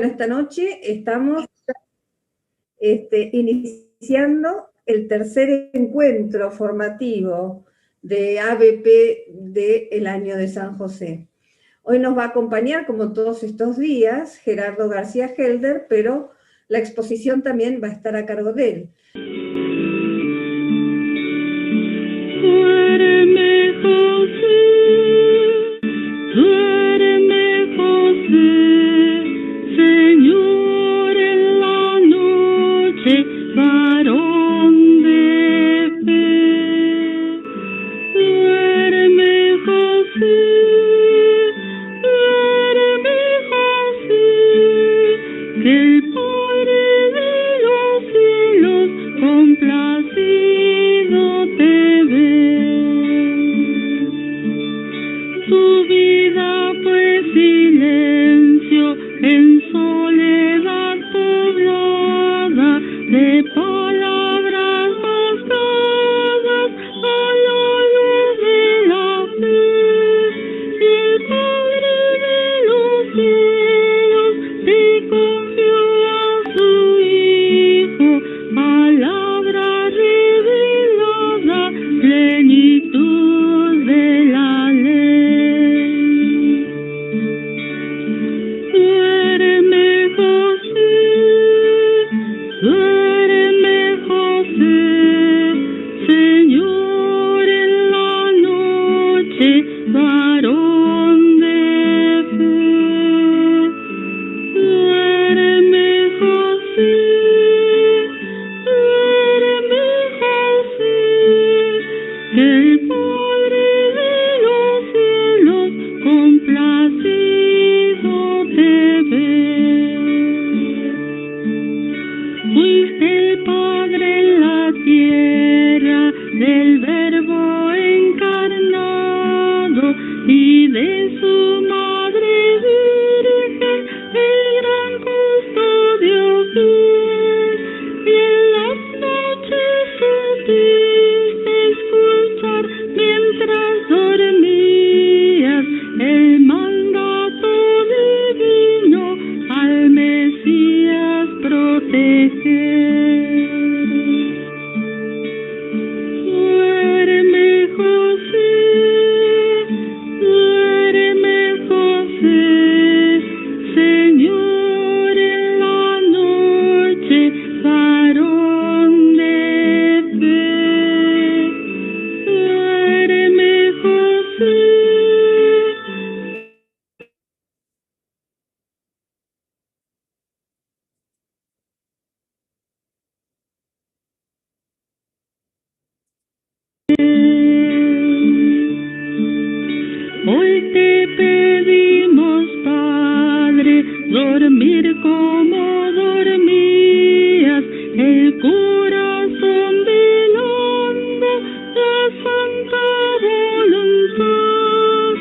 Esta noche estamos iniciando el tercer encuentro formativo de ABP del año de San José. Hoy nos va a acompañar, como todos estos días, Gerardo García Helder, pero la exposición también va a estar a cargo de él. Duerme José, duerme José, Señor en la noche, varón de fe. Duerme José, que el Padre de los cielos complacido te ve. Tu vida fue silencio en soledad poblada de palabras bastadas a la luz de la fe. Y el Padre de los cielos te confió a su Hijo, palabra revelada, plenitud de la ley. Duerme José, Señor en la noche, varón de fe. Duerme José, que el Padre de los cielos complacido te ve. Fuiste el Padre en la tierra del Verbo encarnado y de su Madre Virgen, el gran custodio fiel. Y en las noches supiste escuchar mientras dormías el mandato divino al Mesías proteger. Duerme José, Señor en la noche, varón de fe. Duerme José. Hoy te pedimos, Padre, dormir como dormías, el corazón velando la santa voluntad,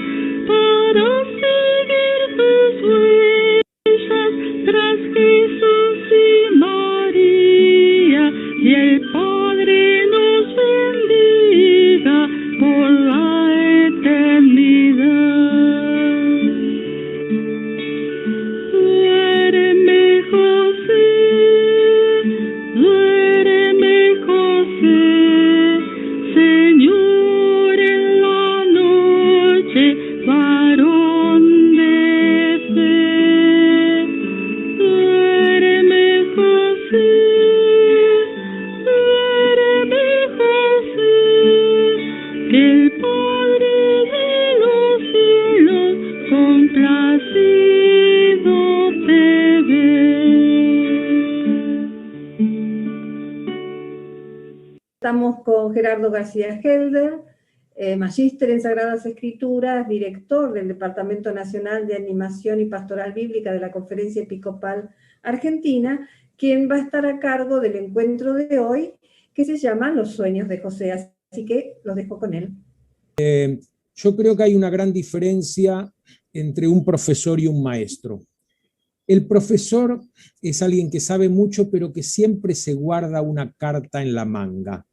para seguir tus huellas tras Jesús y María, y el Padre nos bendiga por la eternidad. Duerme José, Señor en la noche, varón de fe. Duerme José, que el Padre de los cielos complacido te ve. Estamos con Gerardo García Helder, magíster en Sagradas Escrituras, director del Departamento Nacional de Animación y Pastoral Bíblica de la Conferencia Episcopal Argentina, quien va a estar a cargo del encuentro de hoy, que se llama Los Sueños de José. Así que los dejo con él. Yo creo que hay una gran diferencia entre un profesor y un maestro. El profesor es alguien que sabe mucho, pero que siempre se guarda una carta en la manga.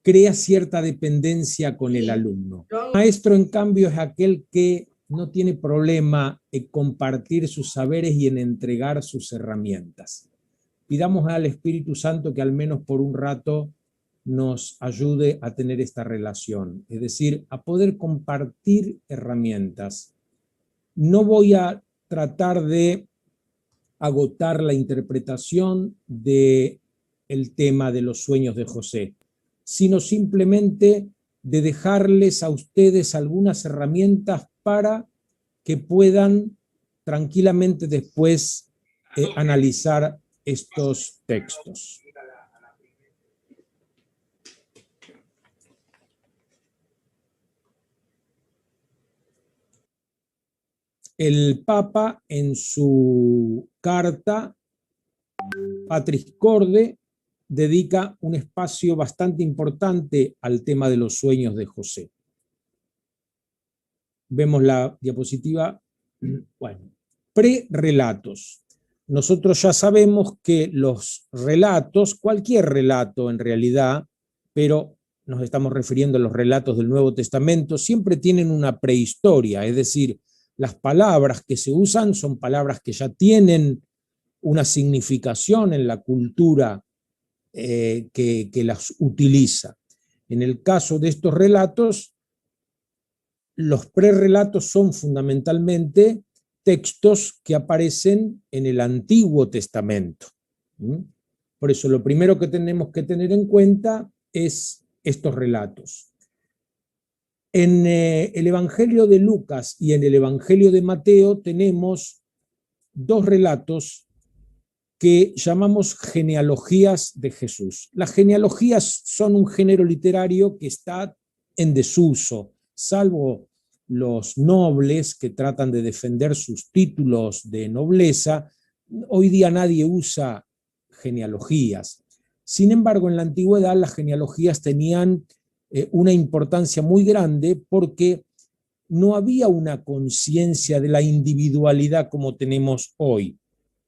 Crea cierta dependencia con el alumno. El maestro, en cambio, es aquel que no tiene problema en compartir sus saberes y en entregar sus herramientas. Pidamos al Espíritu Santo que al menos por un rato nos ayude a tener esta relación, es decir, a poder compartir herramientas. No voy a tratar de agotar la interpretación del tema de los sueños de José, sino simplemente de dejarles a ustedes algunas herramientas para que puedan tranquilamente después analizar estos textos. El Papa en su carta Patris Corde dedica un espacio bastante importante al tema de los sueños de José. Vemos la diapositiva. Bueno, prerelatos. Nosotros ya sabemos que los relatos, cualquier relato en realidad, pero nos estamos refiriendo a los relatos del Nuevo Testamento, siempre tienen una prehistoria, es decir, las palabras que se usan son palabras que ya tienen una significación en la cultura que las utiliza. En el caso de estos relatos, los prerelatos son fundamentalmente textos que aparecen en el Antiguo Testamento. Por eso lo primero que tenemos que tener en cuenta es estos relatos. En el Evangelio de Lucas y en el Evangelio de Mateo tenemos dos relatos que llamamos genealogías de Jesús. Las genealogías son un género literario que está en desuso, salvo los nobles que tratan de defender sus títulos de nobleza. Hoy día nadie usa genealogías. Sin embargo, en la antigüedad las genealogías tenían una importancia muy grande porque no había una conciencia de la individualidad como tenemos hoy.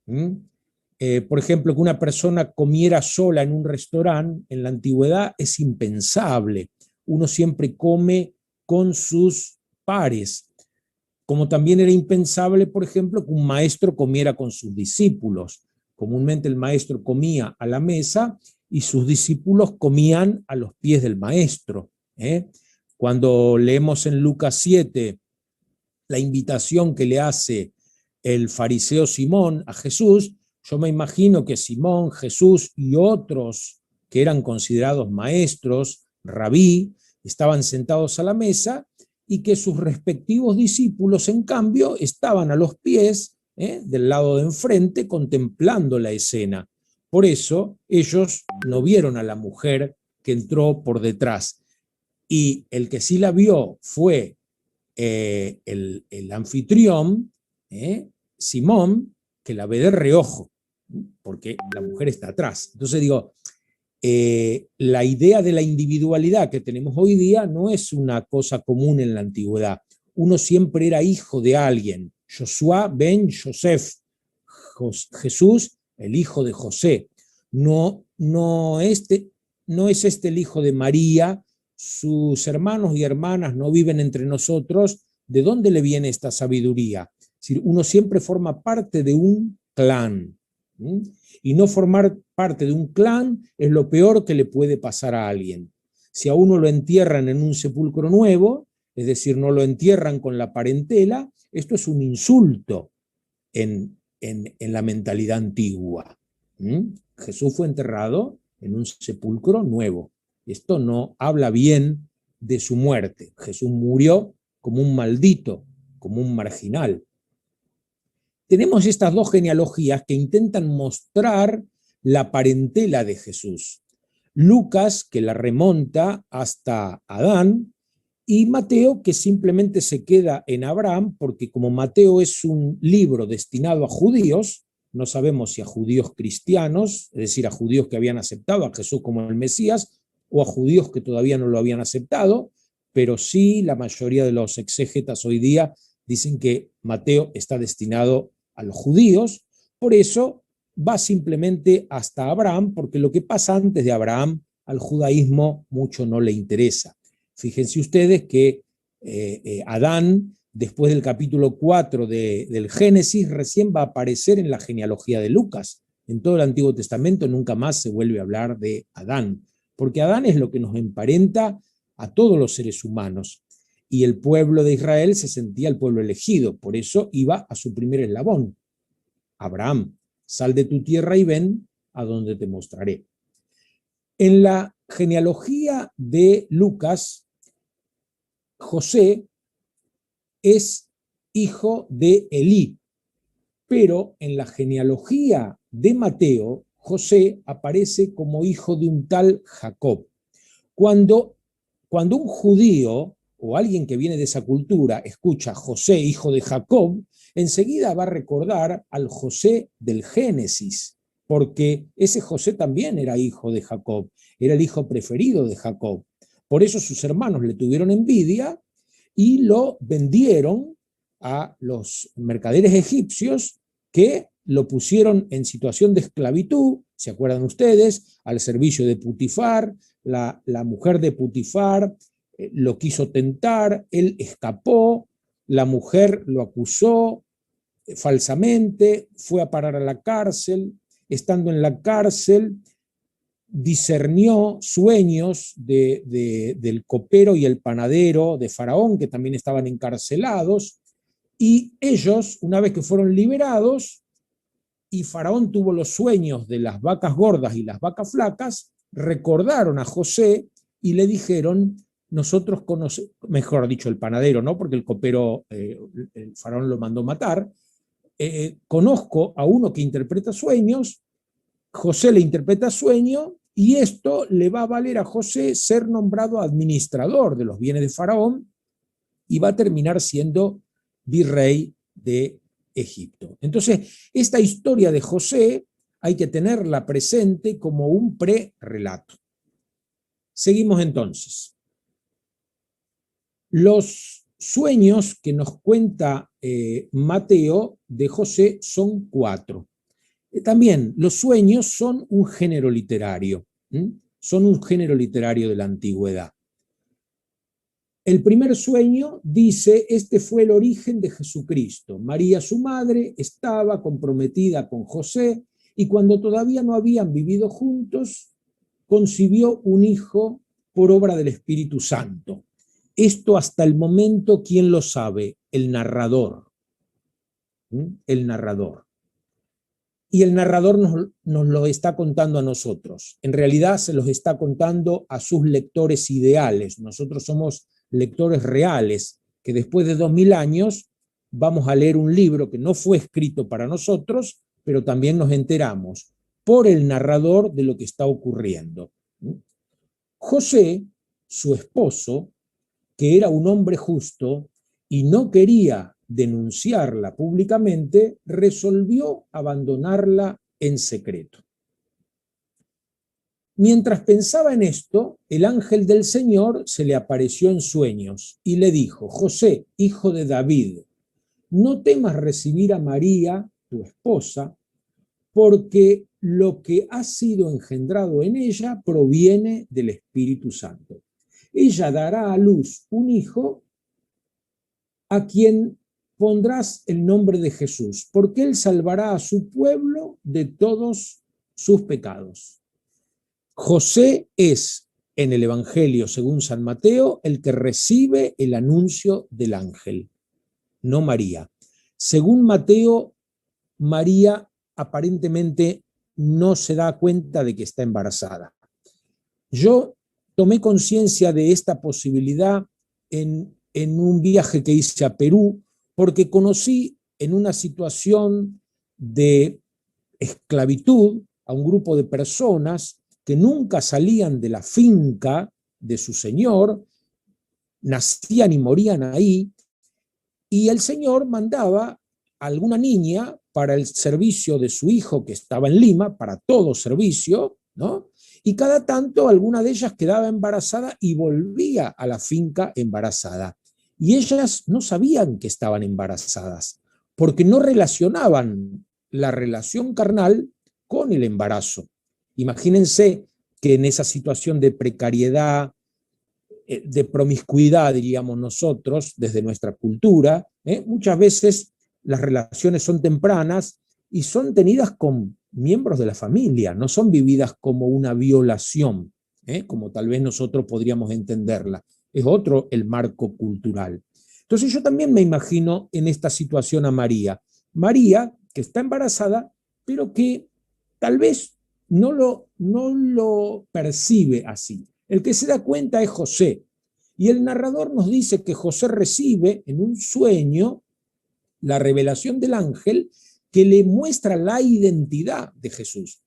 Por ejemplo, que una persona comiera sola en un restaurante en la antigüedad es impensable. Uno siempre come con sus pares. Como también era impensable, por ejemplo, que un maestro comiera con sus discípulos. Comúnmente el maestro comía a la mesa y sus discípulos comían a los pies del maestro. Cuando leemos en Lucas 7 la invitación que le hace el fariseo Simón a Jesús, yo me imagino que Simón, Jesús y otros que eran considerados maestros, rabí, estaban sentados a la mesa y que sus respectivos discípulos, en cambio, estaban a los pies del lado de enfrente contemplando la escena. Por eso ellos no vieron a la mujer que entró por detrás. Y el que sí la vio fue el anfitrión, Simón, que la ve de reojo, porque la mujer está atrás. Entonces digo, la idea de la individualidad que tenemos hoy día no es una cosa común en la antigüedad. Uno siempre era hijo de alguien. Josué ben Joseph, Jesús, el hijo de José. No es este el hijo de María, sus hermanos y hermanas no viven entre nosotros. ¿De dónde le viene esta sabiduría? Es decir, uno siempre forma parte de un clan. Y no formar parte de un clan es lo peor que le puede pasar a alguien. Si a uno lo entierran en un sepulcro nuevo, es decir, no lo entierran con la parentela, esto es un insulto en la mentalidad antigua. Jesús fue enterrado en un sepulcro nuevo. Esto no habla bien de su muerte. Jesús murió como un maldito, como un marginal. Tenemos estas dos genealogías que intentan mostrar la parentela de Jesús. Lucas, que la remonta hasta Adán, y Mateo, que simplemente se queda en Abraham, porque como Mateo es un libro destinado a judíos, no sabemos si a judíos cristianos, es decir, a judíos que habían aceptado a Jesús como el Mesías, o a judíos que todavía no lo habían aceptado, pero sí la mayoría de los exégetas hoy día dicen que Mateo está destinado a los judíos, por eso va simplemente hasta Abraham, porque lo que pasa antes de Abraham al judaísmo mucho no le interesa. Fíjense ustedes que Adán después del capítulo 4 del Génesis, recién va a aparecer en la genealogía de Lucas. En todo el Antiguo Testamento nunca más se vuelve a hablar de Adán, porque Adán es lo que nos emparenta a todos los seres humanos. Y el pueblo de Israel se sentía el pueblo elegido, por eso iba a su primer eslabón. Abraham, sal de tu tierra y ven a donde te mostraré. En la genealogía de Lucas, José es hijo de Elí, pero en la genealogía de Mateo, José aparece como hijo de un tal Jacob. Cuando un judío o alguien que viene de esa cultura escucha José, hijo de Jacob, enseguida va a recordar al José del Génesis, porque ese José también era hijo de Jacob, era el hijo preferido de Jacob. Por eso sus hermanos le tuvieron envidia y lo vendieron a los mercaderes egipcios que lo pusieron en situación de esclavitud, ¿se acuerdan ustedes? Al servicio de Putifar, la mujer de Putifar lo quiso tentar, él escapó, la mujer lo acusó falsamente, fue a parar a la cárcel, estando en la cárcel discernió sueños del copero y el panadero de Faraón, que también estaban encarcelados, y ellos, una vez que fueron liberados, y Faraón tuvo los sueños de las vacas gordas y las vacas flacas, recordaron a José y le dijeron, nosotros conocemos, mejor dicho el panadero, ¿no? Porque el copero, el Faraón lo mandó matar, conozco a uno que interpreta sueños, José le interpreta sueño y esto le va a valer a José ser nombrado administrador de los bienes de Faraón y va a terminar siendo virrey de Egipto. Entonces, esta historia de José hay que tenerla presente como un prerelato. Seguimos entonces. Los sueños que nos cuenta Mateo de José son 4. También los sueños son un género literario, son un género literario de la antigüedad. El primer sueño dice, este fue el origen de Jesucristo. María, su madre, estaba comprometida con José y cuando todavía no habían vivido juntos, concibió un hijo por obra del Espíritu Santo. Esto hasta el momento, ¿quién lo sabe? El narrador. El narrador. Y el narrador nos lo está contando a nosotros. En realidad se los está contando a sus lectores ideales. Nosotros somos lectores reales, que después de 2000 años vamos a leer un libro que no fue escrito para nosotros, pero también nos enteramos por el narrador de lo que está ocurriendo. José, su esposo, que era un hombre justo y no quería denunciarla públicamente, resolvió abandonarla en secreto. Mientras pensaba en esto, el ángel del Señor se le apareció en sueños y le dijo, José, hijo de David, no temas recibir a María, tu esposa, porque lo que ha sido engendrado en ella proviene del Espíritu Santo. Ella dará a luz un hijo a quien pondrás el nombre de Jesús, porque él salvará a su pueblo de todos sus pecados. José es, en el Evangelio según San Mateo, el que recibe el anuncio del ángel, no María. Según Mateo, María aparentemente no se da cuenta de que está embarazada. Yo tomé conciencia de esta posibilidad en un viaje que hice a Perú, porque conocí en una situación de esclavitud a un grupo de personas que nunca salían de la finca de su señor, nacían y morían ahí, y el señor mandaba a alguna niña para el servicio de su hijo que estaba en Lima, para todo servicio, ¿no? Y cada tanto alguna de ellas quedaba embarazada y volvía a la finca embarazada. Y ellas no sabían que estaban embarazadas, porque no relacionaban la relación carnal con el embarazo. Imagínense que en esa situación de precariedad, de promiscuidad, diríamos nosotros, desde nuestra cultura. Muchas veces las relaciones son tempranas y son tenidas con miembros de la familia, no son vividas como una violación, como tal vez nosotros podríamos entenderla. Es otro el marco cultural. Entonces yo también me imagino en esta situación a María. María, que está embarazada, pero que tal vez no lo percibe así. El que se da cuenta es José. Y el narrador nos dice que José recibe en un sueño la revelación del ángel que le muestra la identidad de Jesús.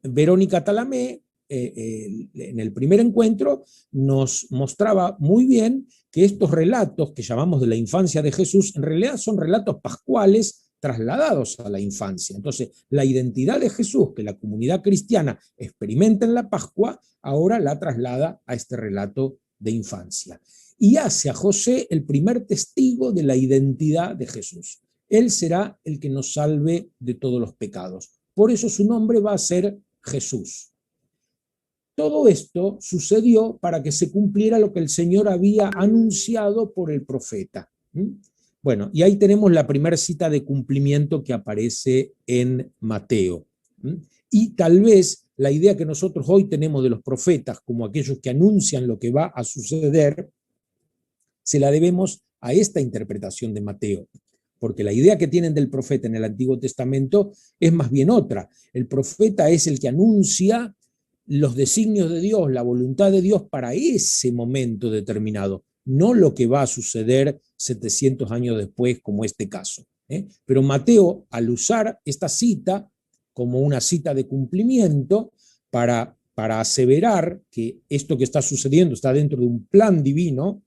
Verónica Talamé, en el primer encuentro, nos mostraba muy bien que estos relatos que llamamos de la infancia de Jesús, en realidad son relatos pascuales trasladados a la infancia. Entonces, la identidad de Jesús que la comunidad cristiana experimenta en la Pascua, ahora la traslada a este relato de infancia. Y hace a José el primer testigo de la identidad de Jesús. Él será el que nos salve de todos los pecados. Por eso su nombre va a ser Jesús. Todo esto sucedió para que se cumpliera lo que el Señor había anunciado por el profeta. Bueno, y ahí tenemos la primera cita de cumplimiento que aparece en Mateo. Y tal vez la idea que nosotros hoy tenemos de los profetas como aquellos que anuncian lo que va a suceder, se la debemos a esta interpretación de Mateo. Porque la idea que tienen del profeta en el Antiguo Testamento es más bien otra. El profeta es el que anuncia los designios de Dios, la voluntad de Dios para ese momento determinado, no lo que va a suceder 700 años después, como este caso. Pero Mateo, al usar esta cita como una cita de cumplimiento para aseverar que esto que está sucediendo está dentro de un plan divino,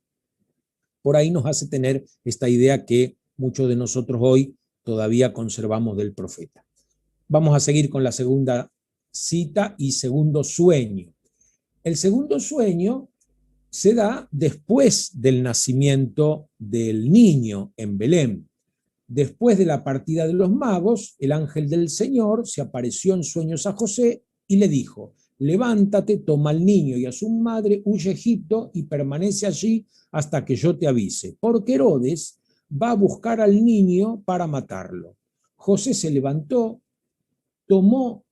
por ahí nos hace tener esta idea que muchos de nosotros hoy todavía conservamos del profeta. Vamos a seguir con la segunda cita y segundo sueño. El segundo sueño se da después del nacimiento del niño en Belén. Después de la partida de los magos, el ángel del Señor se apareció en sueños a José y le dijo: levántate, toma al niño y a su madre, huye a Egipto y permanece allí hasta que yo te avise, porque Herodes va a buscar al niño para matarlo. José se levantó, tomó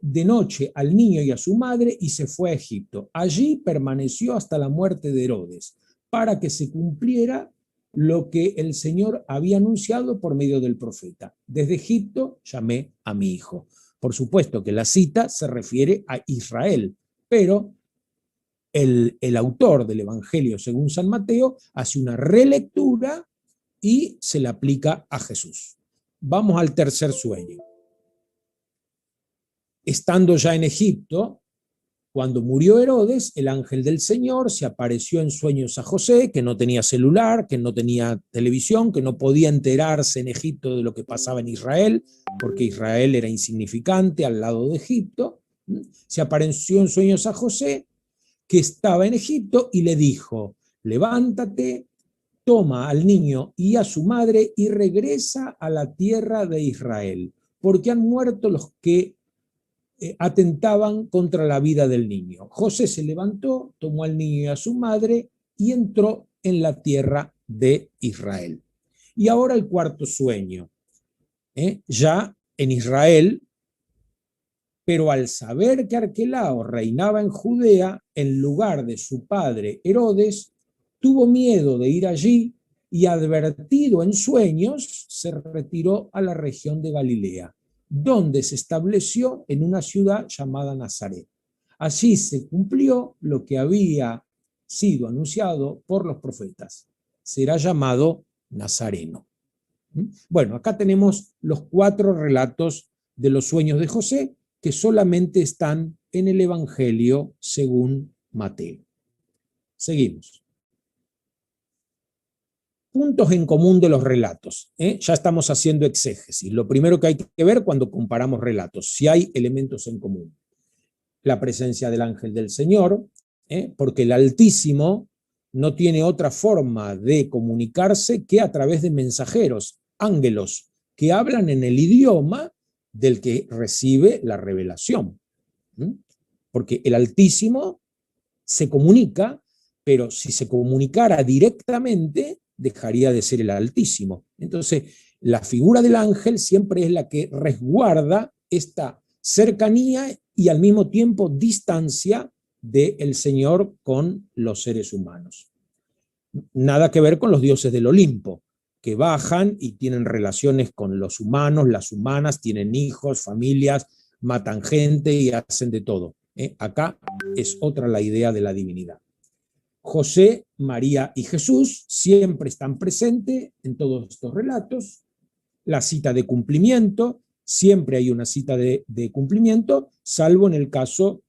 de noche al niño y a su madre y se fue a Egipto. Allí permaneció hasta la muerte de Herodes, para que se cumpliera lo que el Señor había anunciado por medio del profeta. Desde Egipto llamé a mi hijo. Por supuesto que la cita se refiere a Israel, pero el autor del Evangelio según San Mateo hace una relectura y se la aplica a Jesús. Vamos al tercer sueño. Estando ya en Egipto, cuando murió Herodes, el ángel del Señor se apareció en sueños a José, que no tenía celular, que no tenía televisión, que no podía enterarse en Egipto de lo que pasaba en Israel, porque Israel era insignificante al lado de Egipto. Se apareció en sueños a José, que estaba en Egipto, y le dijo: levántate, toma al niño y a su madre y regresa a la tierra de Israel, porque han muerto los que atentaban contra la vida del niño. José se levantó, tomó al niño y a su madre y entró en la tierra de Israel. Y ahora el cuarto sueño. Ya en Israel, pero al saber que Arquelao reinaba en Judea en lugar de su padre Herodes, tuvo miedo de ir allí y, advertido en sueños, se retiró a la región de Galilea, donde se estableció en una ciudad llamada Nazaret. Allí se cumplió lo que había sido anunciado por los profetas: será llamado Nazareno. Bueno, acá tenemos los 4 relatos de los sueños de José, que solamente están en el Evangelio según Mateo. Seguimos. Puntos en común de los relatos. Ya estamos haciendo exégesis. Lo primero que hay que ver cuando comparamos relatos, si hay elementos en común. La presencia del ángel del Señor, porque el Altísimo no tiene otra forma de comunicarse que a través de mensajeros, ángelos, que hablan en el idioma del que recibe la revelación. Porque el Altísimo se comunica, pero si se comunicara directamente, dejaría de ser el Altísimo. Entonces, la figura del ángel siempre es la que resguarda esta cercanía y al mismo tiempo distancia del Señor con los seres humanos. Nada que ver con los dioses del Olimpo, que bajan y tienen relaciones con los humanos, las humanas, tienen hijos, familias, matan gente y hacen de todo. Acá es otra la idea de la divinidad. José, María y Jesús siempre están presentes en todos estos relatos. La cita de cumplimiento, siempre hay una cita de cumplimiento, salvo en el caso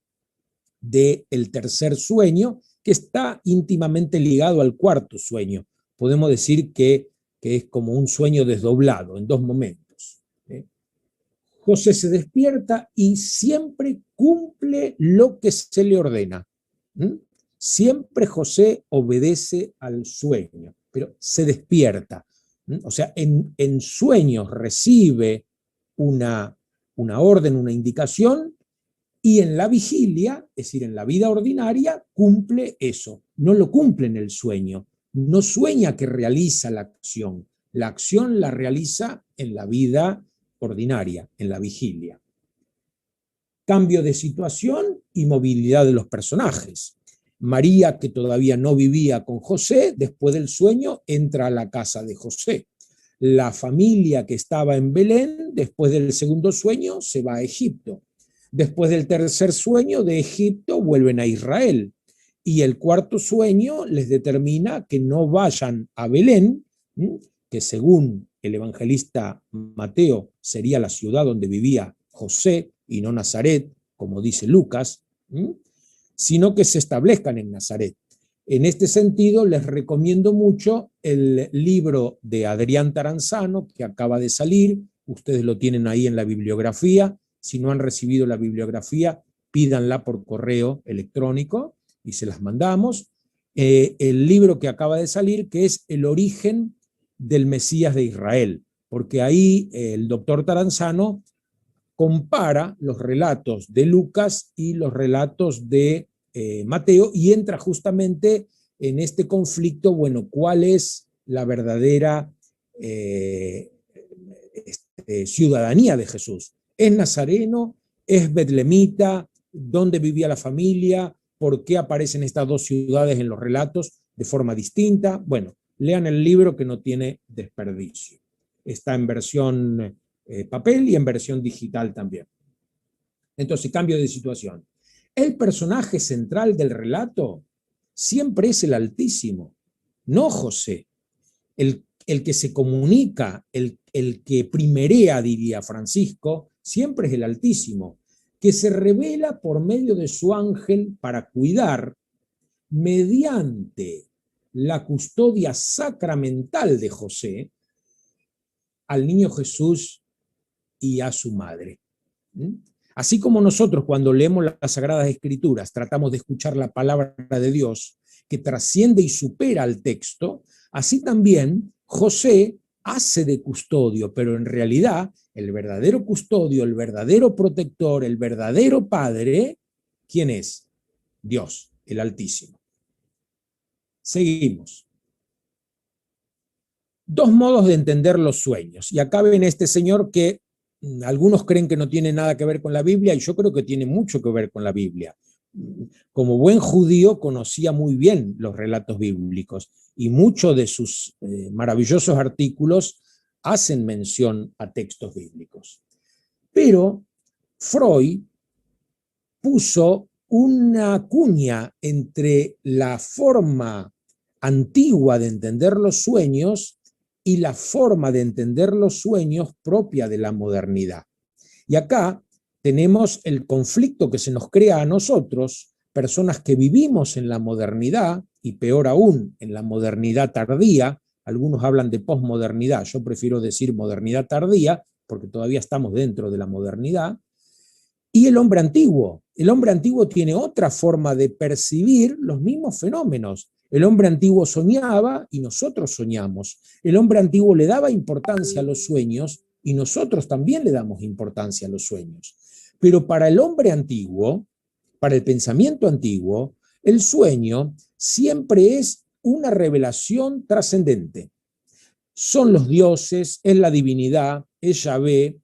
del tercer sueño, que está íntimamente ligado al cuarto sueño. Podemos decir que es como un sueño desdoblado en dos momentos. José se despierta y siempre cumple lo que se le ordena. Siempre José obedece al sueño, pero se despierta. O sea, en sueños recibe una orden, una indicación, y en la vigilia, es decir, en la vida ordinaria, cumple eso. No lo cumple en el sueño. No sueña que realiza la acción. La acción la realiza en la vida ordinaria, en la vigilia. Cambio de situación y movilidad de los personajes. María, que todavía no vivía con José, después del sueño entra a la casa de José. La familia que estaba en Belén, después del segundo sueño, se va a Egipto. Después del tercer sueño de Egipto vuelven a Israel. Y el cuarto sueño les determina que no vayan a Belén, que según el evangelista Mateo sería la ciudad donde vivía José y no Nazaret, como dice Lucas, sino que se establezcan en Nazaret. En este sentido, les recomiendo mucho el libro de Adrián Taranzano, que acaba de salir. Ustedes lo tienen ahí en la bibliografía. Si no han recibido la bibliografía, pídanla por correo electrónico y se las mandamos. El libro que acaba de salir, que es El origen del Mesías de Israel, porque ahí el doctor Taranzano compara los relatos de Lucas y los relatos de Mateo y entra justamente en este conflicto, bueno, ¿cuál es la verdadera ciudadanía de Jesús? ¿Es nazareno? ¿Es betlemita? ¿Dónde vivía la familia? ¿Por qué aparecen estas dos ciudades en los relatos de forma distinta? Bueno, lean el libro que no tiene desperdicio. Está en versión papel y en versión digital también. Entonces, cambio de situación. El personaje central del relato siempre es el Altísimo, no José. El que se comunica, el que primerea, diría Francisco, siempre es el Altísimo, que se revela por medio de su ángel para cuidar, mediante la custodia sacramental de José, al niño Jesús y a su madre. Así como nosotros cuando leemos las Sagradas Escrituras tratamos de escuchar la palabra de Dios que trasciende y supera al texto, así también José hace de custodio, pero en realidad el verdadero custodio, el verdadero protector, el verdadero padre, ¿quién es? Dios, el Altísimo. Seguimos. Dos modos de entender los sueños. Y acá ven este señor que algunos creen que no tiene nada que ver con la Biblia y yo creo que tiene mucho que ver con la Biblia. Como buen judío conocía muy bien los relatos bíblicos y muchos de sus maravillosos artículos hacen mención a textos bíblicos. Pero Freud puso una cuña entre la forma antigua de entender los sueños y la forma de entender los sueños propia de la modernidad. Y acá tenemos el conflicto que se nos crea a nosotros, personas que vivimos en la modernidad, y peor aún, en la modernidad tardía. Algunos hablan de posmodernidad, yo prefiero decir modernidad tardía, porque todavía estamos dentro de la modernidad. Y el hombre antiguo. El hombre antiguo tiene otra forma de percibir los mismos fenómenos. El hombre antiguo soñaba y nosotros soñamos. El hombre antiguo le daba importancia a los sueños y nosotros también le damos importancia a los sueños. Pero para el hombre antiguo, para el pensamiento antiguo, El sueño siempre es una revelación trascendente. Son los dioses, es la divinidad, es Yahvé,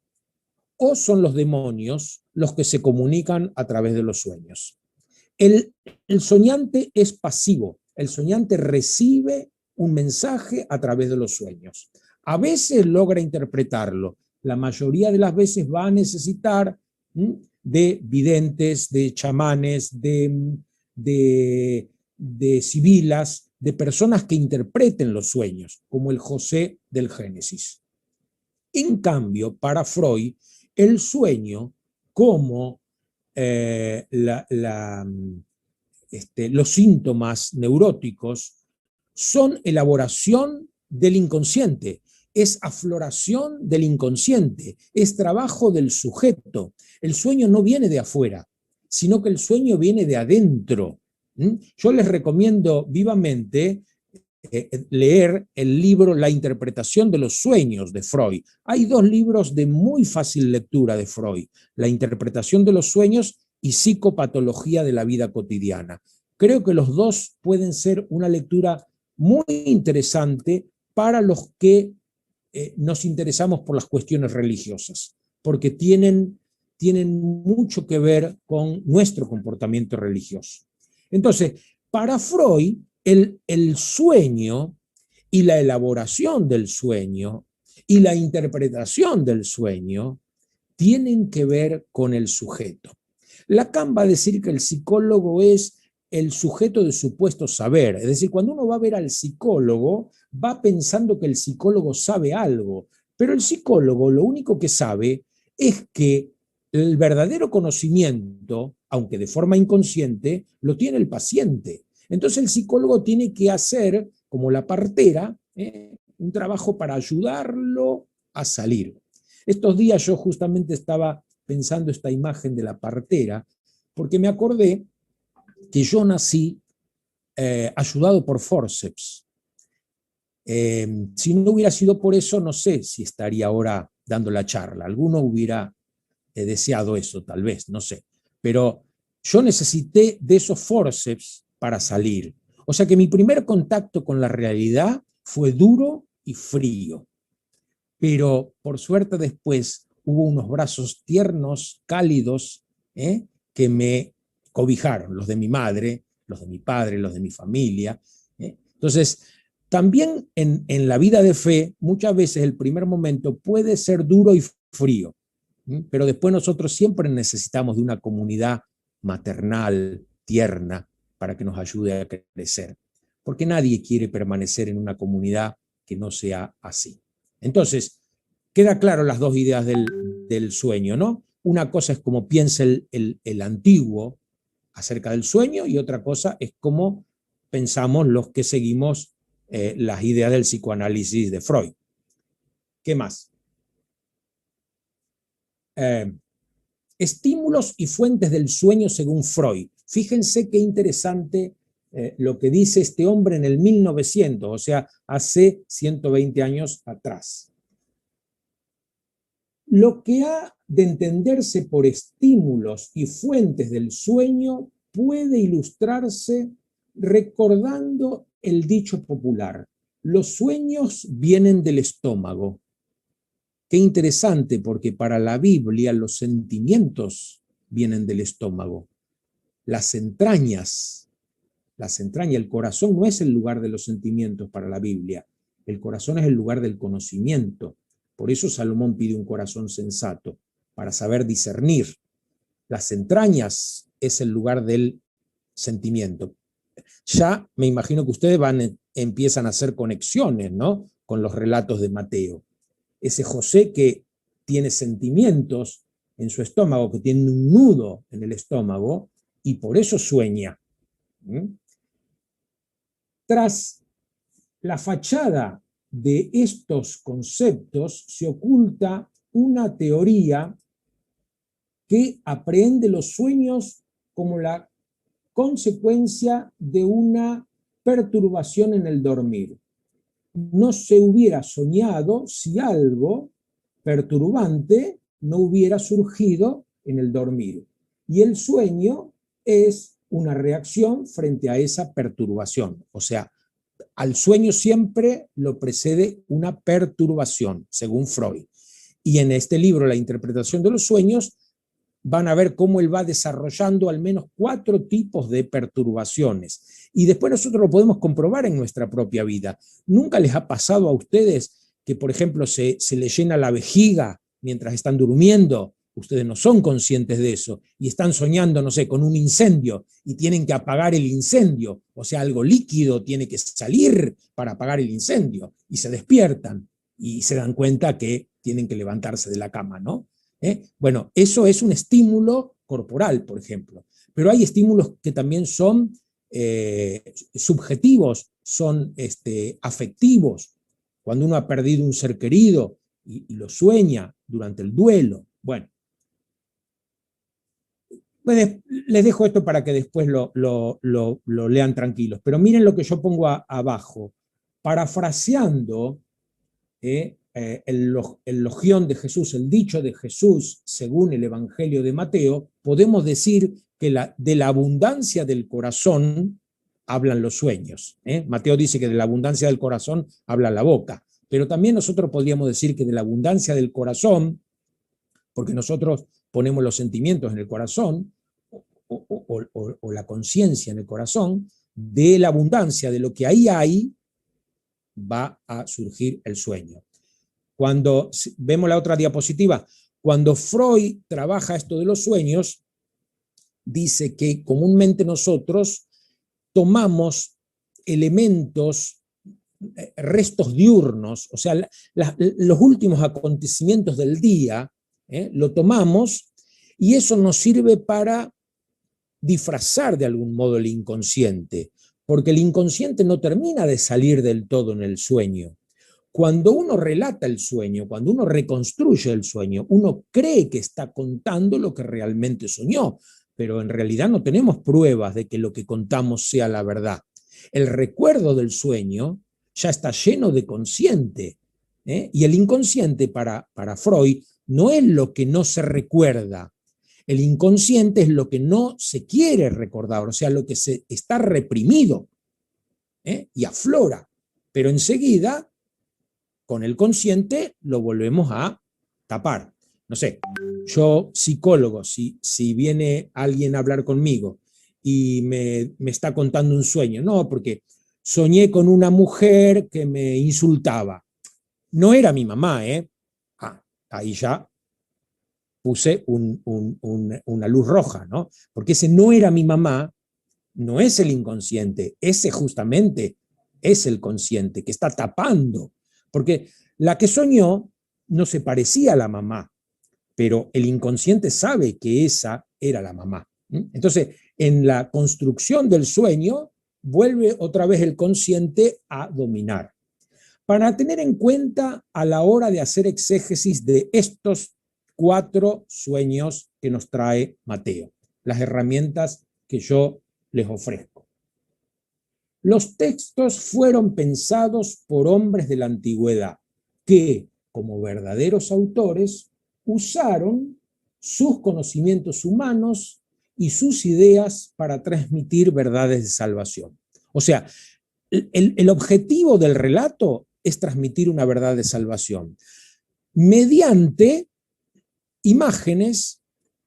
o son los demonios los que se comunican a través de los sueños. El soñante es pasivo, el soñante recibe un mensaje a través de los sueños. A veces logra interpretarlo, la mayoría de las veces va a necesitar de videntes, de chamanes, de sibilas, de personas que interpreten los sueños, como el José del Génesis. En cambio, para Freud, el sueño, como los síntomas neuróticos, son elaboración del inconsciente, es afloración del inconsciente, es trabajo del sujeto. El sueño no viene de afuera, sino que el sueño viene de adentro. Yo les recomiendo vivamente leer el libro La interpretación de los sueños de Freud. Hay 2 libros de muy fácil lectura de Freud, La interpretación de los sueños y Psicopatología de la vida cotidiana. Creo que los 2 pueden ser una lectura muy interesante para los que nos interesamos por las cuestiones religiosas, porque tienen mucho que ver con nuestro comportamiento religioso. Entonces, para Freud, el sueño y la elaboración del sueño y la interpretación del sueño tienen que ver con el sujeto. Lacan va a decir que el psicólogo es el sujeto de supuesto saber, es decir, cuando uno va a ver al psicólogo, va pensando que el psicólogo sabe algo, pero el psicólogo lo único que sabe es que el verdadero conocimiento, aunque de forma inconsciente, lo tiene el paciente. Entonces el psicólogo tiene que hacer, como la partera, un trabajo para ayudarlo a salir. Estos días yo justamente estaba pensando esta imagen de la partera, porque me acordé que yo nací ayudado por forceps. Si no hubiera sido por eso, no sé si estaría ahora dando la charla. Alguno hubiera deseado eso, tal vez, no sé. Pero yo necesité de esos forceps para salir. O sea que mi primer contacto con la realidad fue duro y frío. Pero por suerte después hubo unos brazos tiernos, cálidos, que me cobijaron, los de mi madre, los de mi padre, los de mi familia. Entonces, también en la vida de fe, muchas veces el primer momento puede ser duro y frío, pero después nosotros siempre necesitamos de una comunidad maternal, tierna, para que nos ayude a crecer. Porque nadie quiere permanecer en una comunidad que no sea así. Entonces, queda claro las 2 ideas del sueño, ¿no? Una cosa es cómo piensa el antiguo acerca del sueño y otra cosa es cómo pensamos los que seguimos las ideas del psicoanálisis de Freud. ¿Qué más? Estímulos y fuentes del sueño según Freud. Fíjense qué interesante lo que dice este hombre en el 1900, o sea, hace 120 años atrás. Lo que ha de entenderse por estímulos y fuentes del sueño puede ilustrarse recordando el dicho popular: los sueños vienen del estómago. Qué interesante, porque para la Biblia los sentimientos vienen del estómago. Las entrañas, el corazón no es el lugar de los sentimientos para la Biblia. El corazón es el lugar del conocimiento. Por eso Salomón pide un corazón sensato, para saber discernir. Las entrañas es el lugar del sentimiento. Ya me imagino que ustedes empiezan a hacer conexiones, ¿no?, con los relatos de Mateo. Ese José que tiene sentimientos en su estómago, que tiene un nudo en el estómago, y por eso sueña. Tras la fachada de estos conceptos se oculta una teoría que aprehende los sueños como la consecuencia de una perturbación en el dormir. No se hubiera soñado si algo perturbante no hubiera surgido en el dormir. Y el sueño es una reacción frente a esa perturbación. O sea, al sueño siempre lo precede una perturbación, según Freud. Y en este libro, La interpretación de los sueños, van a ver cómo él va desarrollando al menos 4 tipos de perturbaciones. Y después nosotros lo podemos comprobar en nuestra propia vida. ¿Nunca les ha pasado a ustedes que, por ejemplo, se les llena la vejiga mientras están durmiendo? Ustedes no son conscientes de eso y están soñando, no sé, con un incendio y tienen que apagar el incendio. O sea, algo líquido tiene que salir para apagar el incendio y se despiertan y se dan cuenta que tienen que levantarse de la cama, ¿no? Bueno, eso es un estímulo corporal, por ejemplo, pero hay estímulos que también son subjetivos, son afectivos. Cuando uno ha perdido un ser querido y lo sueña durante el duelo. Bueno, les dejo esto para que después lo lean tranquilos, pero miren lo que yo pongo abajo, parafraseando el logión de Jesús, el dicho de Jesús según el Evangelio de Mateo, podemos decir que de la abundancia del corazón hablan los sueños. Mateo dice que de la abundancia del corazón habla la boca, pero también nosotros podríamos decir que de la abundancia del corazón, porque nosotros ponemos los sentimientos en el corazón, o la conciencia en el corazón, de la abundancia de lo que ahí hay, va a surgir el sueño. Cuando vemos la otra diapositiva, cuando Freud trabaja esto de los sueños, dice que comúnmente nosotros tomamos elementos, restos diurnos, o sea, los últimos acontecimientos del día, lo tomamos y eso nos sirve para disfrazar de algún modo el inconsciente, porque el inconsciente no termina de salir del todo en el sueño. Cuando uno relata el sueño, cuando uno reconstruye el sueño, uno cree que está contando lo que realmente soñó, pero en realidad no tenemos pruebas de que lo que contamos sea la verdad. El recuerdo del sueño ya está lleno de consciente, y el inconsciente para Freud no es lo que no se recuerda. El inconsciente es lo que no se quiere recordar, o sea, lo que se está reprimido, y aflora, pero enseguida con el consciente lo volvemos a tapar. No sé, yo psicólogo, si viene alguien a hablar conmigo y me está contando un sueño, no, porque soñé con una mujer que me insultaba. No era mi mamá, ahí ya puse una luz roja, ¿no? Porque ese no era mi mamá, no es el inconsciente, ese justamente es el consciente que está tapando. Porque la que soñó no se parecía a la mamá, pero el inconsciente sabe que esa era la mamá. Entonces, en la construcción del sueño, vuelve otra vez el consciente a dominar. Para tener en cuenta a la hora de hacer exégesis de estos 4 sueños que nos trae Mateo, las herramientas que yo les ofrezco. Los textos fueron pensados por hombres de la antigüedad que, como verdaderos autores, usaron sus conocimientos humanos y sus ideas para transmitir verdades de salvación. O sea, el objetivo del relato es transmitir una verdad de salvación mediante imágenes,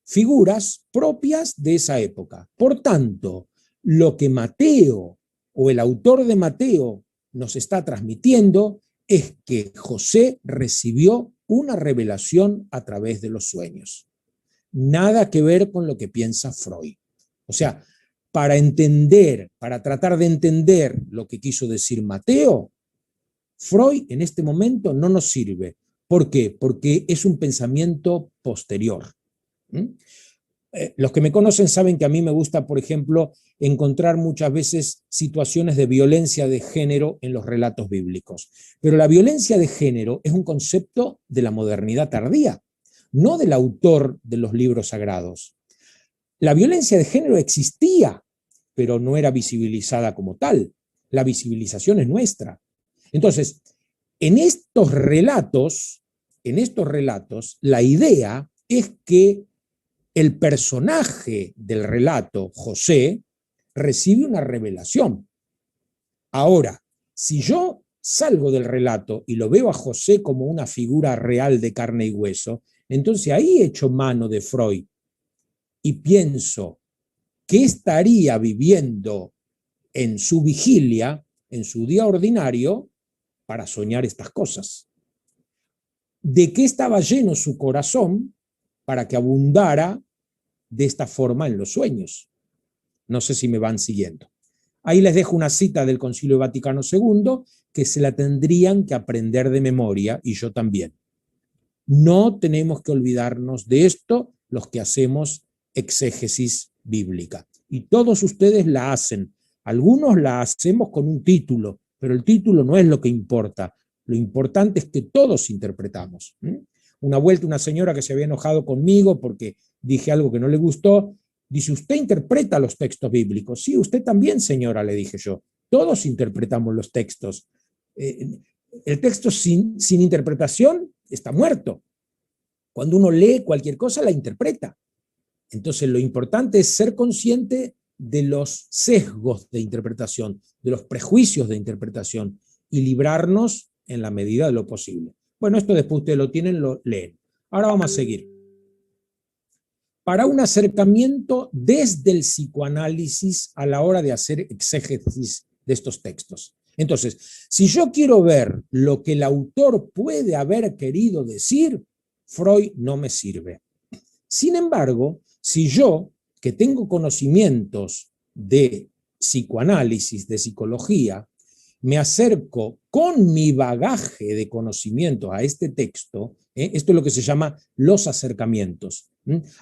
figuras propias de esa época. Por tanto, lo que Mateo o el autor de Mateo nos está transmitiendo es que José recibió una revelación a través de los sueños. Nada que ver con lo que piensa Freud. O sea, para tratar de entender lo que quiso decir Mateo, Freud en este momento no nos sirve. ¿Por qué? Porque es un pensamiento posterior. Los que me conocen saben que a mí me gusta, por ejemplo, encontrar muchas veces situaciones de violencia de género en los relatos bíblicos. Pero la violencia de género es un concepto de la modernidad tardía, no del autor de los libros sagrados. La violencia de género existía, pero no era visibilizada como tal. La visibilización es nuestra. Entonces, en estos relatos, la idea es que el personaje del relato, José, recibe una revelación. Ahora, si yo salgo del relato y lo veo a José como una figura real de carne y hueso, entonces ahí echo mano de Freud y pienso qué estaría viviendo en su vigilia, en su día ordinario, para soñar estas cosas. ¿De qué estaba lleno su corazón para que abundara de esta forma en los sueños? No sé si me van siguiendo. Ahí les dejo una cita del Concilio Vaticano II que se la tendrían que aprender de memoria, y yo también. No tenemos que olvidarnos de esto los que hacemos exégesis bíblica. Y todos ustedes la hacen. Algunos la hacemos con un título, pero el título no es lo que importa. Lo importante es que todos interpretamos. Una vuelta una señora que se había enojado conmigo porque dije algo que no le gustó, dice, ¿usted interpreta los textos bíblicos? Sí, usted también, señora, le dije yo. Todos interpretamos los textos. El texto sin interpretación está muerto. Cuando uno lee cualquier cosa, la interpreta. Entonces, lo importante es ser consciente de los sesgos de interpretación, de los prejuicios de interpretación, y librarnos en la medida de lo posible. Bueno, esto después ustedes lo tienen, lo leen. Ahora vamos a seguir. Para un acercamiento desde el psicoanálisis a la hora de hacer exégesis de estos textos. Entonces, si yo quiero ver lo que el autor puede haber querido decir, Freud no me sirve. Sin embargo, si yo, que tengo conocimientos de psicoanálisis, de psicología, me acerco con mi bagaje de conocimientos a este texto, esto es lo que se llama los acercamientos.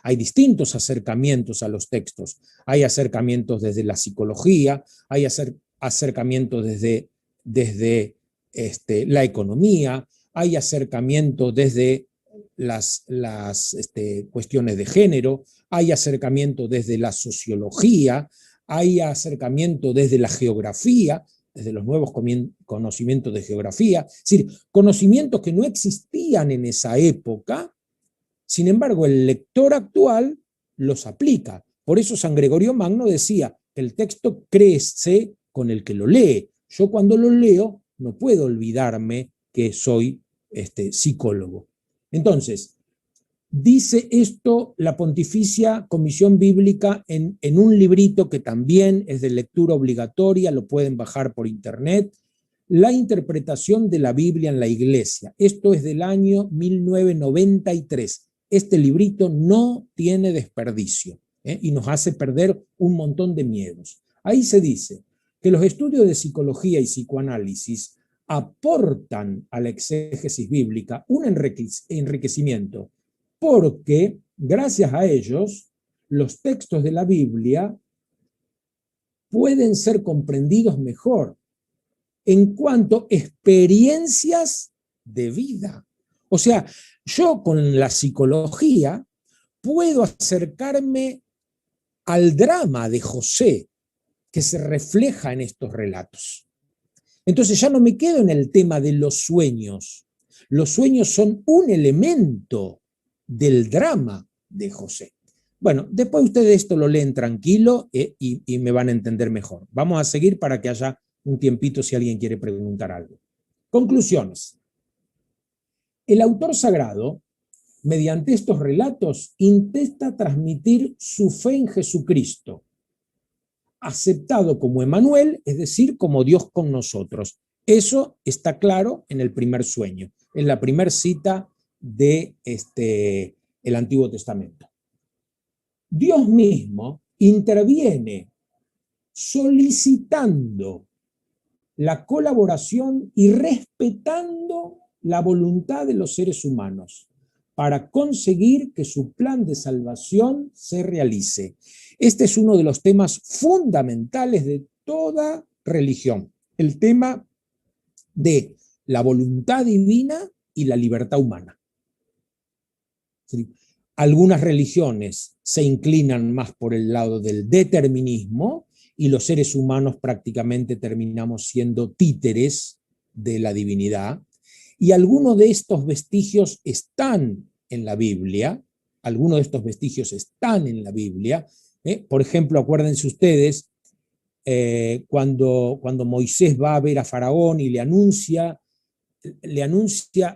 Hay distintos acercamientos a los textos. Hay acercamientos desde la psicología, hay acercamientos desde la economía, hay acercamientos desde las cuestiones de género, hay acercamientos desde la sociología, hay acercamientos desde la geografía, desde los nuevos conocimientos de geografía, es decir, conocimientos que no existían en esa época. Sin embargo, el lector actual los aplica. Por eso San Gregorio Magno decía que el texto crece con el que lo lee. Yo cuando lo leo no puedo olvidarme que soy psicólogo. Entonces, dice esto la Pontificia Comisión Bíblica en un librito que también es de lectura obligatoria, lo pueden bajar por internet, La interpretación de la Biblia en la Iglesia. Esto es del año 1993. Este librito no tiene desperdicio y nos hace perder un montón de miedos. Ahí se dice que los estudios de psicología y psicoanálisis aportan a la exégesis bíblica un enriquecimiento, porque gracias a ellos los textos de la Biblia pueden ser comprendidos mejor en cuanto a experiencias de vida. O sea, yo con la psicología puedo acercarme al drama de José que se refleja en estos relatos. Entonces ya no me quedo en el tema de los sueños. Los sueños son un elemento del drama de José. Bueno, después ustedes esto lo leen tranquilo y me van a entender mejor. Vamos a seguir para que haya un tiempito si alguien quiere preguntar algo. Conclusiones. El autor sagrado, mediante estos relatos, intenta transmitir su fe en Jesucristo, aceptado como Emmanuel, es decir, como Dios con nosotros. Eso está claro en el primer sueño, en la primera cita de el Antiguo Testamento. Dios mismo interviene solicitando la colaboración y respetando la voluntad de los seres humanos para conseguir que su plan de salvación se realice. Este es uno de los temas fundamentales de toda religión, el tema de la voluntad divina y la libertad humana. ¿Sí? Algunas religiones se inclinan más por el lado del determinismo y los seres humanos prácticamente terminamos siendo títeres de la divinidad. Y algunos de estos vestigios están en la Biblia, Por ejemplo, acuérdense ustedes cuando Moisés va a ver a Faraón y le anuncia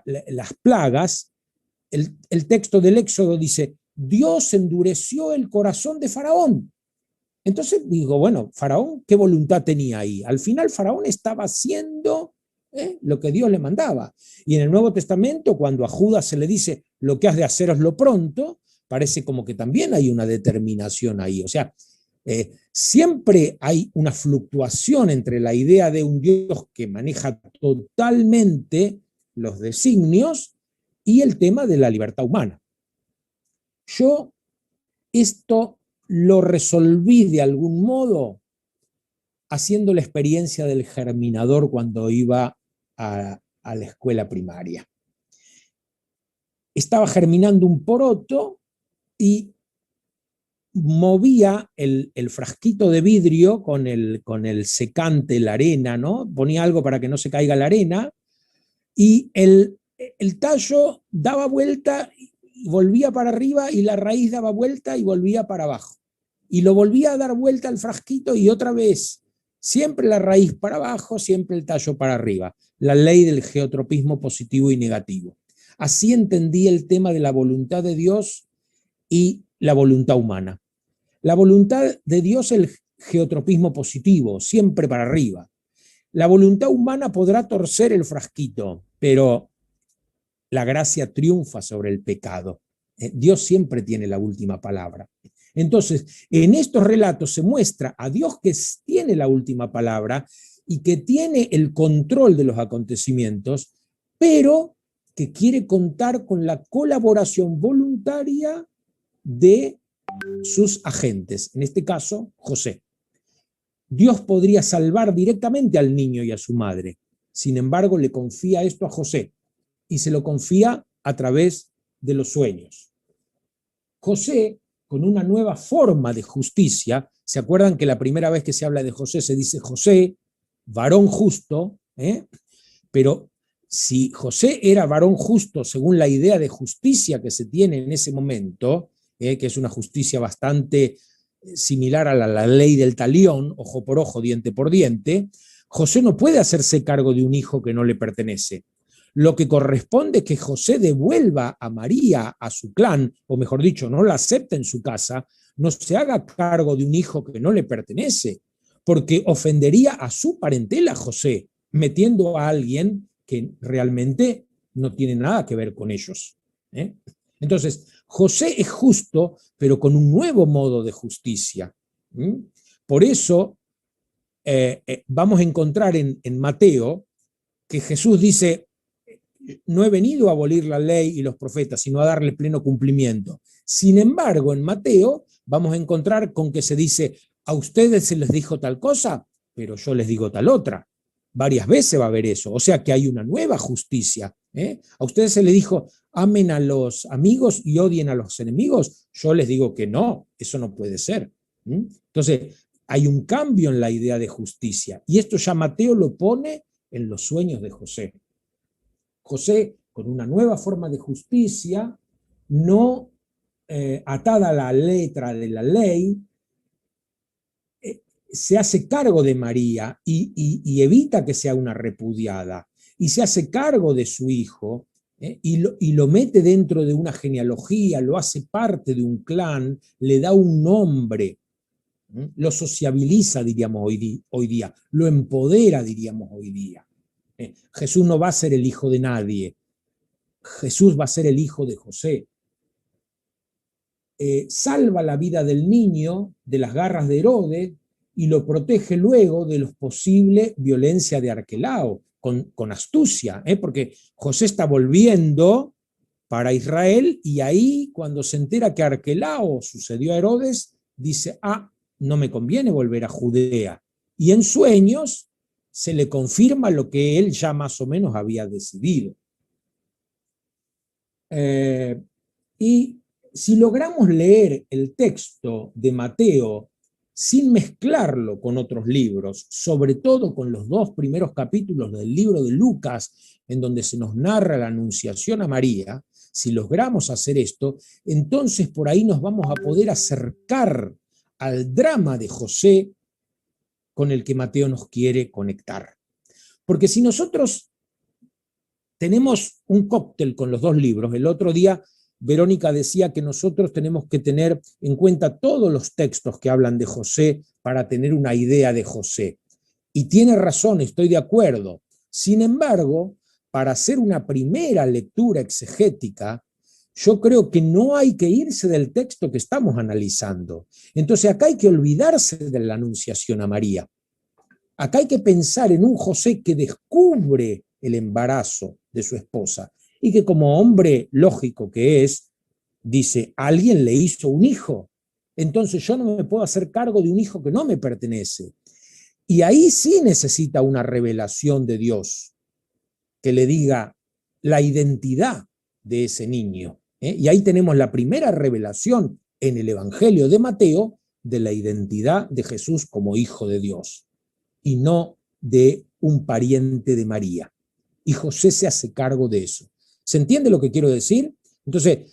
las plagas, el texto del Éxodo dice, Dios endureció el corazón de Faraón. Entonces digo, bueno, Faraón, ¿qué voluntad tenía ahí? Al final Faraón estaba haciendo lo que Dios le mandaba. Y en el Nuevo Testamento, cuando a Judas se le dice, lo que has de haceroslo pronto, parece como que también hay una determinación ahí. O sea, siempre hay una fluctuación entre la idea de un Dios que maneja totalmente los designios y el tema de la libertad humana. Yo esto lo resolví de algún modo haciendo la experiencia del germinador cuando iba a la escuela primaria. Estaba germinando un poroto y movía el frasquito de vidrio con el secante, la arena, ¿no? Ponía algo para que no se caiga la arena y el tallo daba vuelta y volvía para arriba y la raíz daba vuelta y volvía para abajo. Y lo volvía a dar vuelta al frasquito y otra vez, siempre la raíz para abajo, siempre el tallo para arriba. La ley del geotropismo positivo y negativo. Así entendí el tema de la voluntad de Dios y la voluntad humana. La voluntad de Dios es el geotropismo positivo, siempre para arriba. La voluntad humana podrá torcer el frasquito, pero la gracia triunfa sobre el pecado. Dios siempre tiene la última palabra. Entonces, en estos relatos se muestra a Dios que tiene la última palabra y que tiene el control de los acontecimientos, pero que quiere contar con la colaboración voluntaria de sus agentes, en este caso, José. Dios podría salvar directamente al niño y a su madre, sin embargo, le confía esto a José y se lo confía a través de los sueños. José, con una nueva forma de justicia, ¿se acuerdan que la primera vez que se habla de José se dice José, varón justo? Pero si José era varón justo según la idea de justicia que se tiene en ese momento, que es una justicia bastante similar a la ley del talión, ojo por ojo, diente por diente, José no puede hacerse cargo de un hijo que no le pertenece. Lo que corresponde es que José devuelva a María a su clan, o mejor dicho, no la acepte en su casa, no se haga cargo de un hijo que no le pertenece, porque ofendería a su parentela José, metiendo a alguien que realmente no tiene nada que ver con ellos. Entonces, José es justo, pero con un nuevo modo de justicia. Por eso vamos a encontrar en Mateo que Jesús dice, no he venido a abolir la ley y los profetas, sino a darle pleno cumplimiento. Sin embargo, en Mateo vamos a encontrar con que se dice, a ustedes se les dijo tal cosa, pero yo les digo tal otra. Varias veces va a haber eso, o sea que hay una nueva justicia. A ustedes se les dijo, amen a los amigos y odien a los enemigos. Yo les digo que no, eso no puede ser. Entonces, hay un cambio en la idea de justicia, y esto ya Mateo lo pone en los sueños de José. José, con una nueva forma de justicia, no atada a la letra de la ley, se hace cargo de María y evita que sea una repudiada, y se hace cargo de su hijo y lo mete dentro de una genealogía, lo hace parte de un clan, le da un nombre, lo sociabiliza, diríamos hoy día, lo empodera, diríamos hoy día. Jesús no va a ser el hijo de nadie, Jesús va a ser el hijo de José. Salva la vida del niño de las garras de Herodes y lo protege luego de la posible violencia de Arquelao, con astucia, porque José está volviendo para Israel y ahí cuando se entera que Arquelao sucedió a Herodes, dice, no me conviene volver a Judea. Y en sueños se le confirma lo que él ya más o menos había decidido. Y si logramos leer el texto de Mateo sin mezclarlo con otros libros, sobre todo con los 2 primeros capítulos del libro de Lucas, en donde se nos narra la anunciación a María, si logramos hacer esto, entonces por ahí nos vamos a poder acercar al drama de José con el que Mateo nos quiere conectar. Porque si nosotros tenemos un cóctel con los dos libros, el otro día Verónica decía que nosotros tenemos que tener en cuenta todos los textos que hablan de José para tener una idea de José. Y tiene razón, estoy de acuerdo. Sin embargo, para hacer una primera lectura exegética, yo creo que no hay que irse del texto que estamos analizando. Entonces acá hay que olvidarse de la anunciación a María. Acá hay que pensar en un José que descubre el embarazo de su esposa y que como hombre lógico que es, dice, alguien le hizo un hijo, entonces yo no me puedo hacer cargo de un hijo que no me pertenece. Y ahí sí necesita una revelación de Dios que le diga la identidad de ese niño. Y ahí tenemos la primera revelación en el Evangelio de Mateo de la identidad de Jesús como hijo de Dios y no de un pariente de María. Y José se hace cargo de eso. ¿Se entiende lo que quiero decir? Entonces,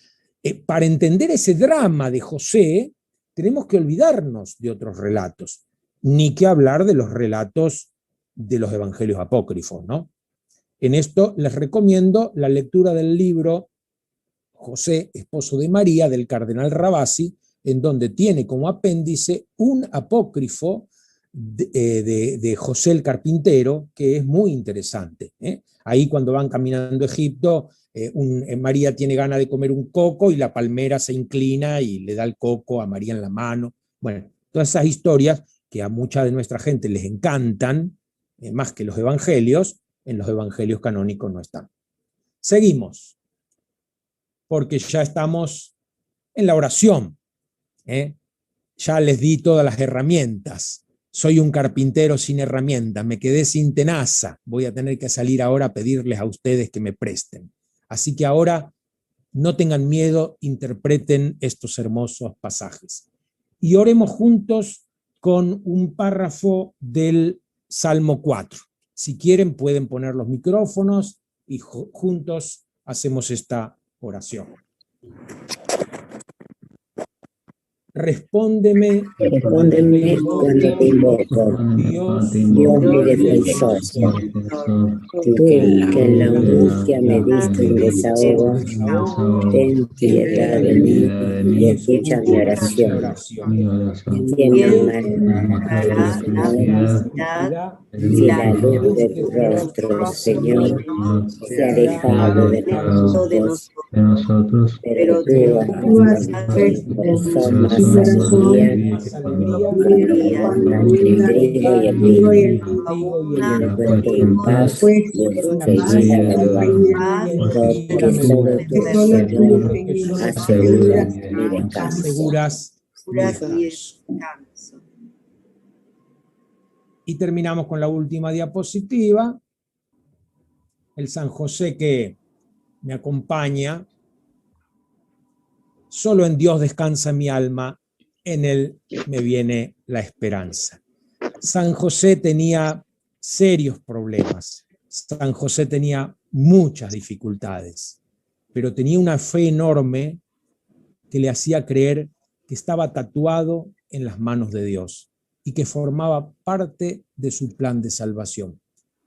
para entender ese drama de José, tenemos que olvidarnos de otros relatos, ni que hablar de los relatos de los evangelios apócrifos, ¿no? En esto les recomiendo la lectura del libro José, esposo de María, del cardenal Rabasi, en donde tiene como apéndice un apócrifo de José el carpintero, que es muy interesante. Ahí cuando van caminando a Egipto, María tiene ganas de comer un coco y la palmera se inclina y le da el coco a María en la mano. Bueno, todas esas historias que a mucha de nuestra gente les encantan, más que los evangelios, en los evangelios canónicos no están. Seguimos, porque ya estamos en la oración. Ya les di todas las herramientas. Soy un carpintero sin herramientas, me quedé sin tenaza. Voy a tener que salir ahora a pedirles a ustedes que me presten. Así que ahora no tengan miedo, interpreten estos hermosos pasajes. Y oremos juntos con un párrafo del Salmo 4. Si quieren pueden poner los micrófonos y juntos hacemos esta oración. Respóndeme cuando te invoco, Dios mi defensor. Tú que en la angustia me diste un desahogo, ten piedad de mí y escucha mi oración. Tiene la felicidad y la luz de tu rostro, Señor, se ha alejado de nosotros, pero tú haces corazón más alegría, la alegría y el vino, y encuentro en paz y felicidad, porque solo tú aseguras mi descanso. Y terminamos con la última diapositiva. El San José que me acompaña. Solo en Dios descansa mi alma, en Él me viene la esperanza. San José tenía serios problemas. San José tenía muchas dificultades, pero tenía una fe enorme que le hacía creer que estaba tatuado en las manos de Dios y que formaba parte de su plan de salvación.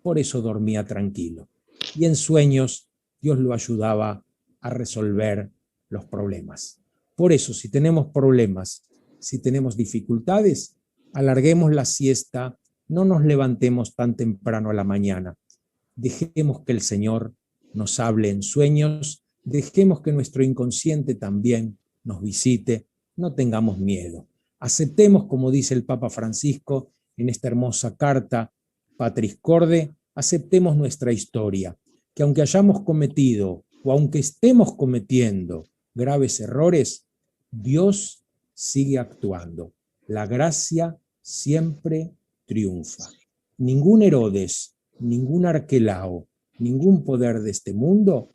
Por eso dormía tranquilo. Y en sueños Dios lo ayudaba a resolver los problemas. Por eso, si tenemos problemas, si tenemos dificultades, alarguemos la siesta, no nos levantemos tan temprano a la mañana. Dejemos que el Señor nos hable en sueños, dejemos que nuestro inconsciente también nos visite, no tengamos miedo. Aceptemos, como dice el Papa Francisco en esta hermosa carta Patris Corde, aceptemos nuestra historia, que aunque hayamos cometido o aunque estemos cometiendo graves errores, Dios sigue actuando. La gracia siempre triunfa. Ningún Herodes, ningún Arquelao, ningún poder de este mundo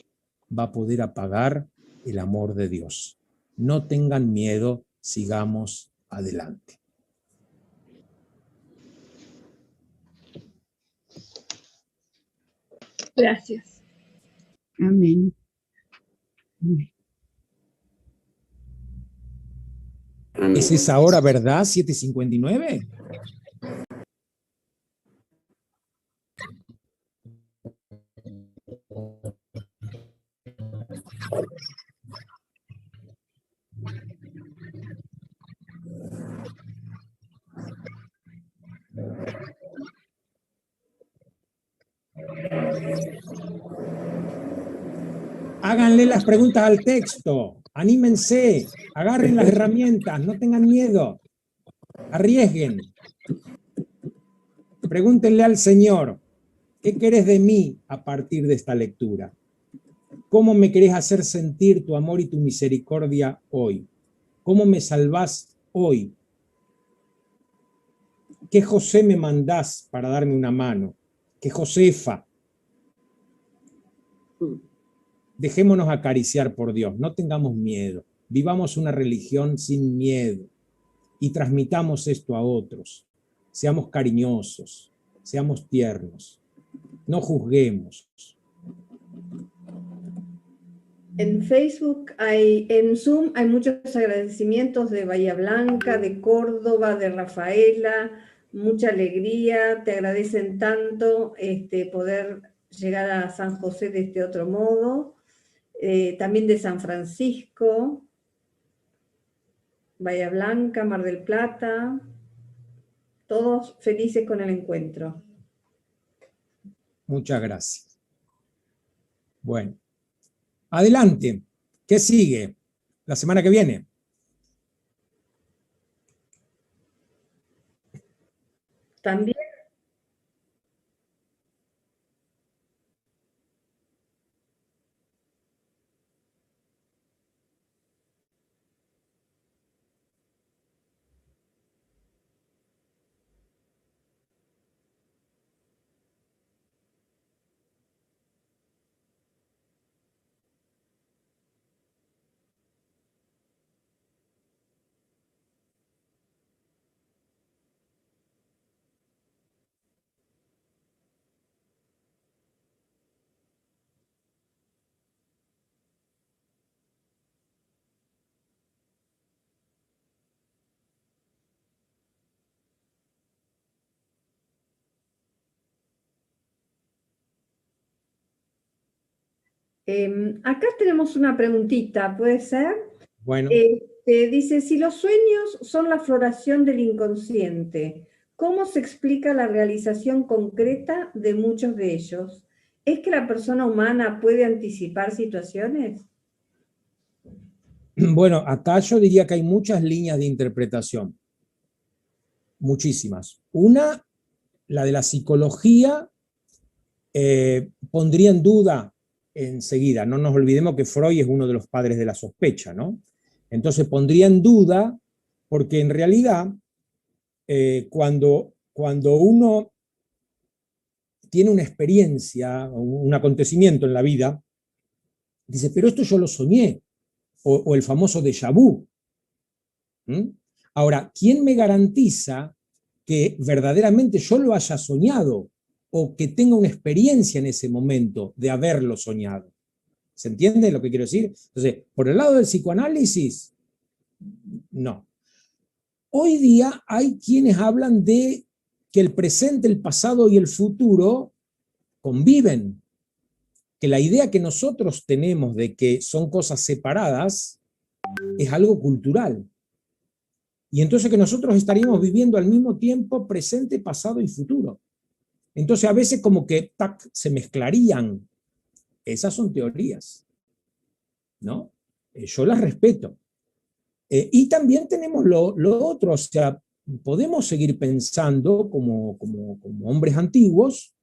va a poder apagar el amor de Dios. No tengan miedo, sigamos adelante. Gracias. Amén. Es esa hora, ¿verdad? 7:59. Háganle las preguntas al texto, anímense, agarren las herramientas, no tengan miedo, arriesguen. Pregúntenle al Señor, ¿qué querés de mí a partir de esta lectura? ¿Cómo me querés hacer sentir tu amor y tu misericordia hoy? ¿Cómo me salvás hoy? ¿Qué José me mandás para darme una mano? ¿Qué Josefa? Dejémonos acariciar por Dios, no tengamos miedo. Vivamos una religión sin miedo y transmitamos esto a otros. Seamos cariñosos, seamos tiernos, no juzguemos. En Facebook, en Zoom, hay muchos agradecimientos de Bahía Blanca, de Córdoba, de Rafaela, mucha alegría, te agradecen tanto poder llegar a San José de este otro modo, también de San Francisco, Bahía Blanca, Mar del Plata, todos felices con el encuentro. Muchas gracias. Bueno. Adelante, ¿qué sigue? La semana que viene. También. Acá tenemos una preguntita, ¿puede ser? Bueno. Dice, si los sueños son la floración del inconsciente, ¿cómo se explica la realización concreta de muchos de ellos? ¿Es que la persona humana puede anticipar situaciones? Bueno, acá yo diría que hay muchas líneas de interpretación. Muchísimas. Una, la de la psicología, pondría en duda enseguida. No nos olvidemos que Freud es uno de los padres de la sospecha, ¿no? Entonces pondría en duda, porque en realidad, cuando uno tiene una experiencia, un acontecimiento en la vida, dice, pero esto yo lo soñé, o el famoso déjà vu. Ahora, ¿quién me garantiza que verdaderamente yo lo haya soñado o que tenga una experiencia en ese momento de haberlo soñado? ¿Se entiende lo que quiero decir? Entonces, por el lado del psicoanálisis, no. Hoy día hay quienes hablan de que el presente, el pasado y el futuro conviven, que la idea que nosotros tenemos de que son cosas separadas es algo cultural. Y entonces que nosotros estaríamos viviendo al mismo tiempo presente, pasado y futuro. Entonces a veces como que se mezclarían. Esas son teorías, ¿no? Yo las respeto. Y también tenemos lo otro, o sea, podemos seguir pensando como hombres antiguos.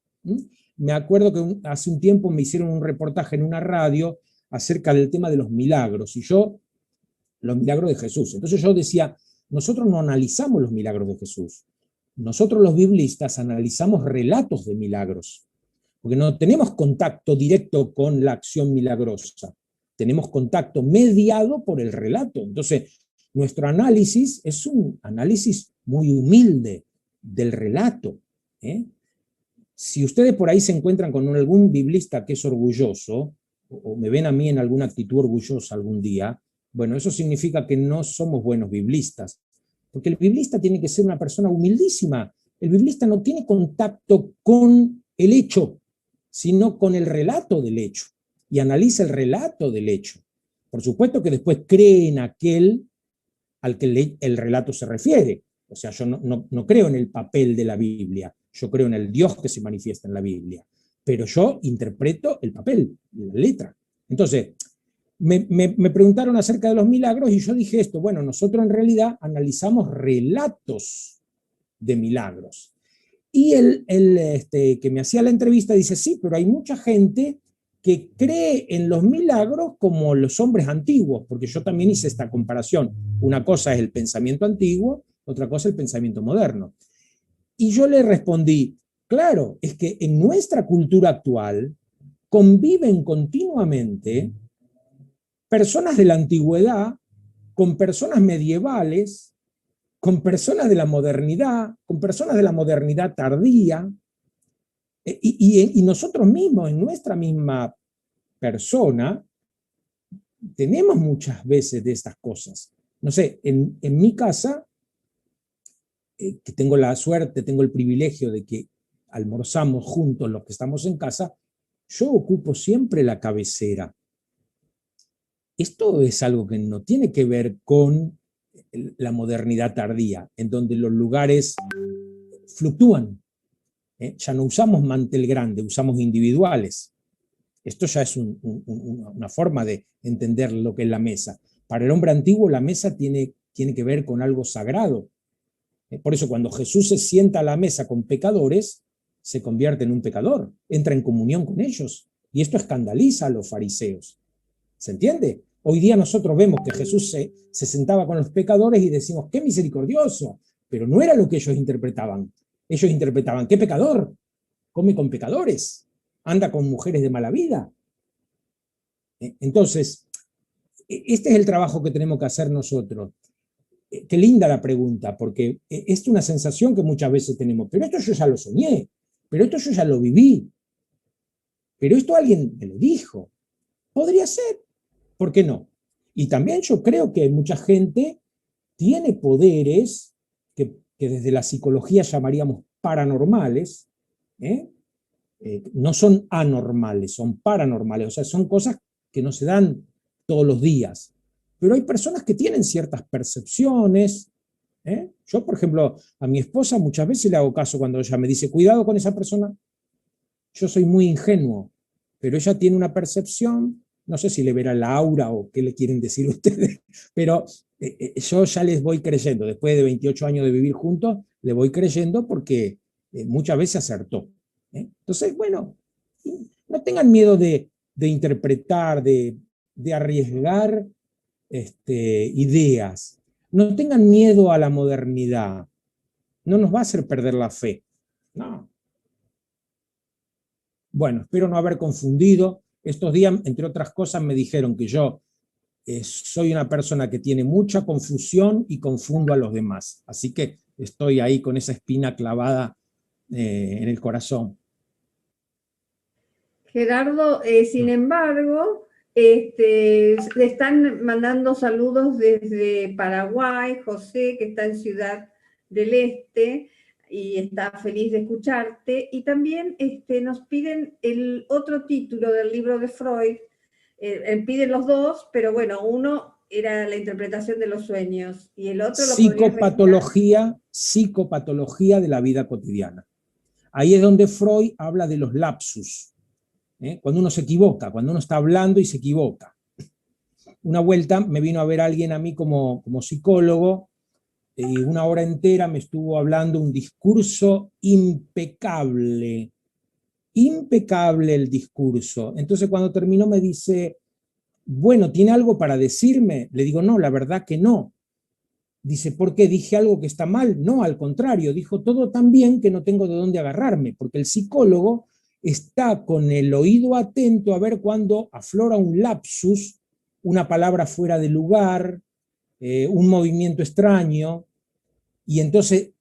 Me acuerdo que hace un tiempo me hicieron un reportaje en una radio acerca del tema de los milagros, los milagros de Jesús. Entonces yo decía, nosotros no analizamos los milagros de Jesús. Nosotros los biblistas analizamos relatos de milagros, porque no tenemos contacto directo con la acción milagrosa. Tenemos contacto mediado por el relato. Entonces, nuestro análisis es un análisis muy humilde del relato. Si ustedes por ahí se encuentran con algún biblista que es orgulloso, o me ven a mí en alguna actitud orgullosa algún día, bueno, eso significa que no somos buenos biblistas, porque el biblista tiene que ser una persona humildísima. El biblista no tiene contacto con el hecho, sino con el relato del hecho, y analiza el relato del hecho. Por supuesto que después cree en aquel al que el relato se refiere. O sea, yo no creo en el papel de la Biblia, yo creo en el Dios que se manifiesta en la Biblia. pero yo interpreto el papel, la letra. Entonces, me preguntaron acerca de los milagros y yo dije esto, bueno, nosotros en realidad analizamos relatos de milagros. Y el que me hacía la entrevista dice, sí, pero hay mucha gente que cree en los milagros como los hombres antiguos, porque yo también hice esta comparación. Una cosa es el pensamiento antiguo, otra cosa es el pensamiento moderno. Y yo le respondí, claro, es que en nuestra cultura actual conviven continuamente personas de la antigüedad con personas medievales, con personas de la modernidad, con personas de la modernidad tardía, y nosotros mismos, en nuestra misma persona, tenemos muchas veces de estas cosas. No sé, en mi casa, que tengo la suerte, tengo el privilegio de que almorzamos juntos los que estamos en casa, yo ocupo siempre la cabecera. Esto es algo que no tiene que ver con la modernidad tardía, en donde los lugares fluctúan. Ya no usamos mantel grande, usamos individuales. Esto ya es una forma de entender lo que es la mesa. Para el hombre antiguo la mesa tiene que ver con algo sagrado. Por eso cuando Jesús se sienta a la mesa con pecadores, se convierte en un pecador, entra en comunión con ellos. Y esto escandaliza a los fariseos. ¿Se entiende? Hoy día nosotros vemos que Jesús se sentaba con los pecadores y decimos, ¡qué misericordioso! Pero no era lo que ellos interpretaban. Ellos interpretaban, ¡qué pecador! Come con pecadores, anda con mujeres de mala vida. Entonces, este es el trabajo que tenemos que hacer nosotros. Qué linda la pregunta, porque es una sensación que muchas veces tenemos, pero esto yo ya lo soñé, pero esto yo ya lo viví, pero esto alguien me lo dijo. Podría ser, ¿por qué no? Y también yo creo que mucha gente tiene poderes que desde la psicología llamaríamos paranormales, no son anormales, son paranormales, o sea, son cosas que no se dan todos los días. Pero hay personas que tienen ciertas percepciones. Yo, por ejemplo, a mi esposa muchas veces le hago caso cuando ella me dice, cuidado con esa persona. Yo soy muy ingenuo, pero ella tiene una percepción, no sé si le verá la aura o qué le quieren decir ustedes, pero yo ya les voy creyendo. Después de 28 años de vivir juntos, le voy creyendo porque muchas veces acertó. Entonces, bueno, no tengan miedo de interpretar, de arriesgar ideas. No tengan miedo a la modernidad. No nos va a hacer perder la fe. No. Bueno, espero no haber confundido. Estos días, entre otras cosas, me dijeron que yo soy una persona que tiene mucha confusión y confundo a los demás. Así que estoy ahí con esa espina clavada en el corazón. Gerardo, sin embargo, le están mandando saludos desde Paraguay, José, que está en Ciudad del Este y está feliz de escucharte. Y también nos piden el otro título del libro de Freud. Piden los dos, pero bueno, uno era la interpretación de los sueños y el otro psicopatología de la vida cotidiana. Ahí es donde Freud habla de los lapsus. Cuando uno se equivoca, cuando uno está hablando y se equivoca. Una vuelta me vino a ver alguien a mí como psicólogo y una hora entera me estuvo hablando un discurso impecable, impecable el discurso. Entonces cuando terminó me dice, bueno, ¿tiene algo para decirme? Le digo, no, la verdad que no. Dice, ¿por qué? ¿Dije algo que está mal? No, al contrario, dijo todo tan bien que no tengo de dónde agarrarme, porque el psicólogo está con el oído atento a ver cuando aflora un lapsus, una palabra fuera de lugar, un movimiento extraño, y entonces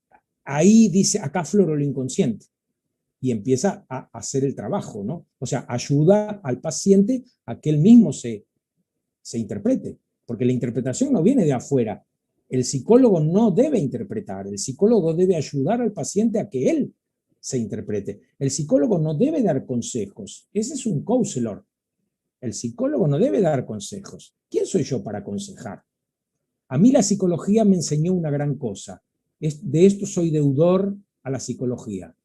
ahí dice, acá afloró lo inconsciente, y empieza a hacer el trabajo, ¿no? O sea, ayuda al paciente a que él mismo se interprete, porque la interpretación no viene de afuera. El psicólogo no debe interpretar, el psicólogo debe ayudar al paciente a que él se interprete. El psicólogo no debe dar consejos. Ese es un counselor. El psicólogo no debe dar consejos. ¿Quién soy yo para aconsejar? A mí la psicología me enseñó una gran cosa. De esto soy deudor a la psicología.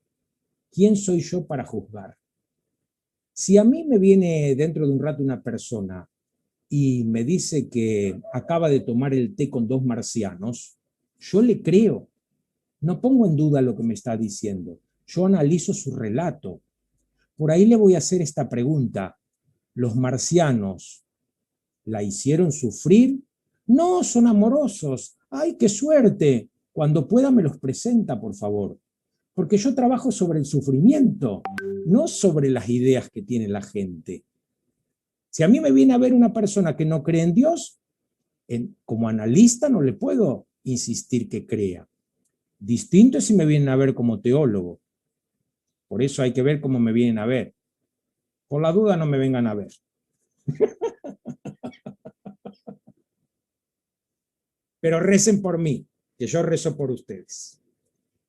¿Quién soy yo para juzgar? Si a mí me viene dentro de un rato una persona y me dice que acaba de tomar el té con 2 marcianos, yo le creo. No pongo en duda lo que me está diciendo. Yo analizo su relato. Por ahí le voy a hacer esta pregunta. ¿Los marcianos la hicieron sufrir? No, son amorosos. ¡Ay, qué suerte! Cuando pueda me los presenta, por favor. Porque yo trabajo sobre el sufrimiento, no sobre las ideas que tiene la gente. Si a mí me viene a ver una persona que no cree en Dios, como analista no le puedo insistir que crea. Distinto es si me vienen a ver como teólogo. Por eso hay que ver cómo me vienen a ver. Por la duda no me vengan a ver. Pero recen por mí, que yo rezo por ustedes.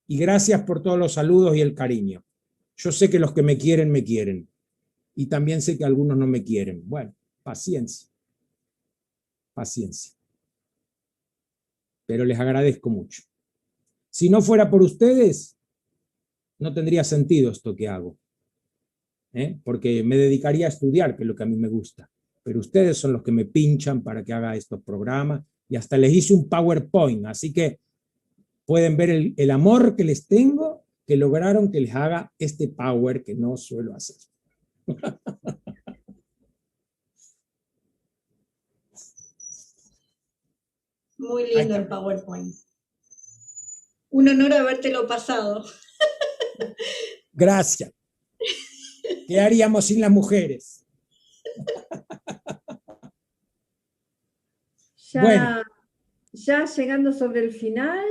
Y gracias por todos los saludos y el cariño. Yo sé que los que me quieren, me quieren. Y también sé que algunos no me quieren. Bueno, paciencia. Paciencia. Pero les agradezco mucho. Si no fuera por ustedes, no tendría sentido esto que hago. Porque me dedicaría a estudiar, que es lo que a mí me gusta. Pero ustedes son los que me pinchan para que haga estos programas y hasta les hice un PowerPoint, así que pueden ver el amor que les tengo, que lograron que les haga este Power que no suelo hacer. Muy lindo el PowerPoint. Un honor habértelo pasado. Gracias. ¿Qué haríamos sin las mujeres? Bueno. Ya llegando sobre el final,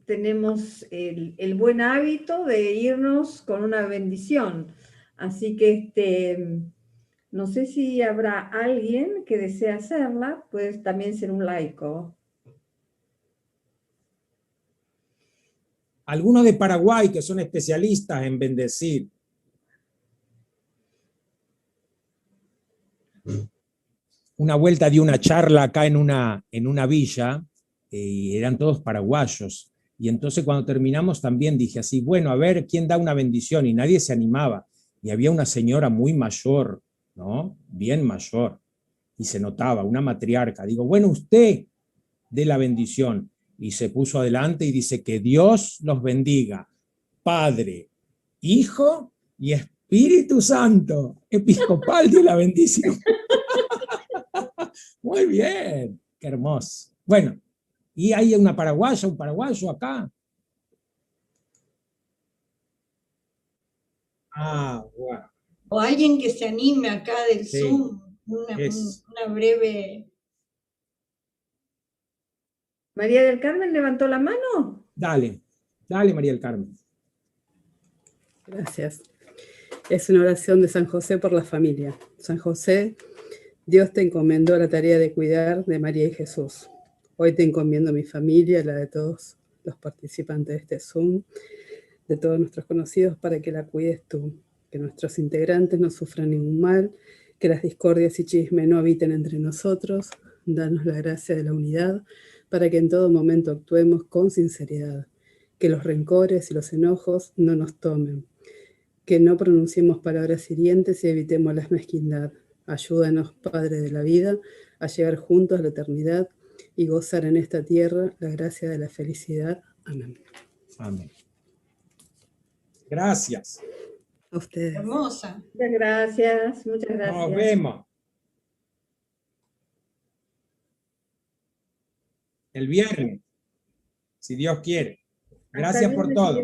tenemos el buen hábito de irnos con una bendición. Así que no sé si habrá alguien que desee hacerla, puede también ser un laico. Algunos de Paraguay que son especialistas en bendecir. Una vuelta di una charla acá en una villa y eran todos paraguayos. Y entonces cuando terminamos también dije así, bueno, a ver, ¿quién da una bendición? Y nadie se animaba. Y había una señora muy mayor, ¿no? Bien mayor. Y se notaba, una matriarca. Digo, bueno, usted dé la bendición. Y se puso adelante y dice, que Dios los bendiga. Padre, Hijo y Espíritu Santo. Episcopal dio la bendición. Muy bien, qué hermoso. Bueno, y hay una paraguaya, un paraguayo acá. Ah, bueno. O alguien que se anime acá del Sí, Zoom, una breve... ¿María del Carmen levantó la mano? Dale, dale María del Carmen. Gracias. Es una oración de San José por la familia. San José, Dios te encomendó la tarea de cuidar de María y Jesús. Hoy te encomiendo mi familia, la de todos los participantes de este Zoom, de todos nuestros conocidos, para que la cuides tú, que nuestros integrantes no sufran ningún mal, que las discordias y chismes no habiten entre nosotros. Danos la gracia de la unidad para que en todo momento actuemos con sinceridad, que los rencores y los enojos no nos tomen, que no pronunciemos palabras hirientes y evitemos la mezquindad. Ayúdanos, Padre de la vida, a llegar juntos a la eternidad y gozar en esta tierra la gracia de la felicidad. Amén. Amén. Gracias. A ustedes. Hermosa. Muchas gracias, muchas gracias. Nos vemos. El viernes, si Dios quiere. Gracias por todo.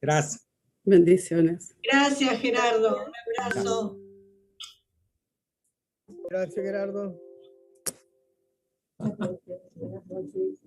Gracias. Bendiciones. Gracias, Gerardo. Un abrazo. Gracias, Gerardo. Buenas noches.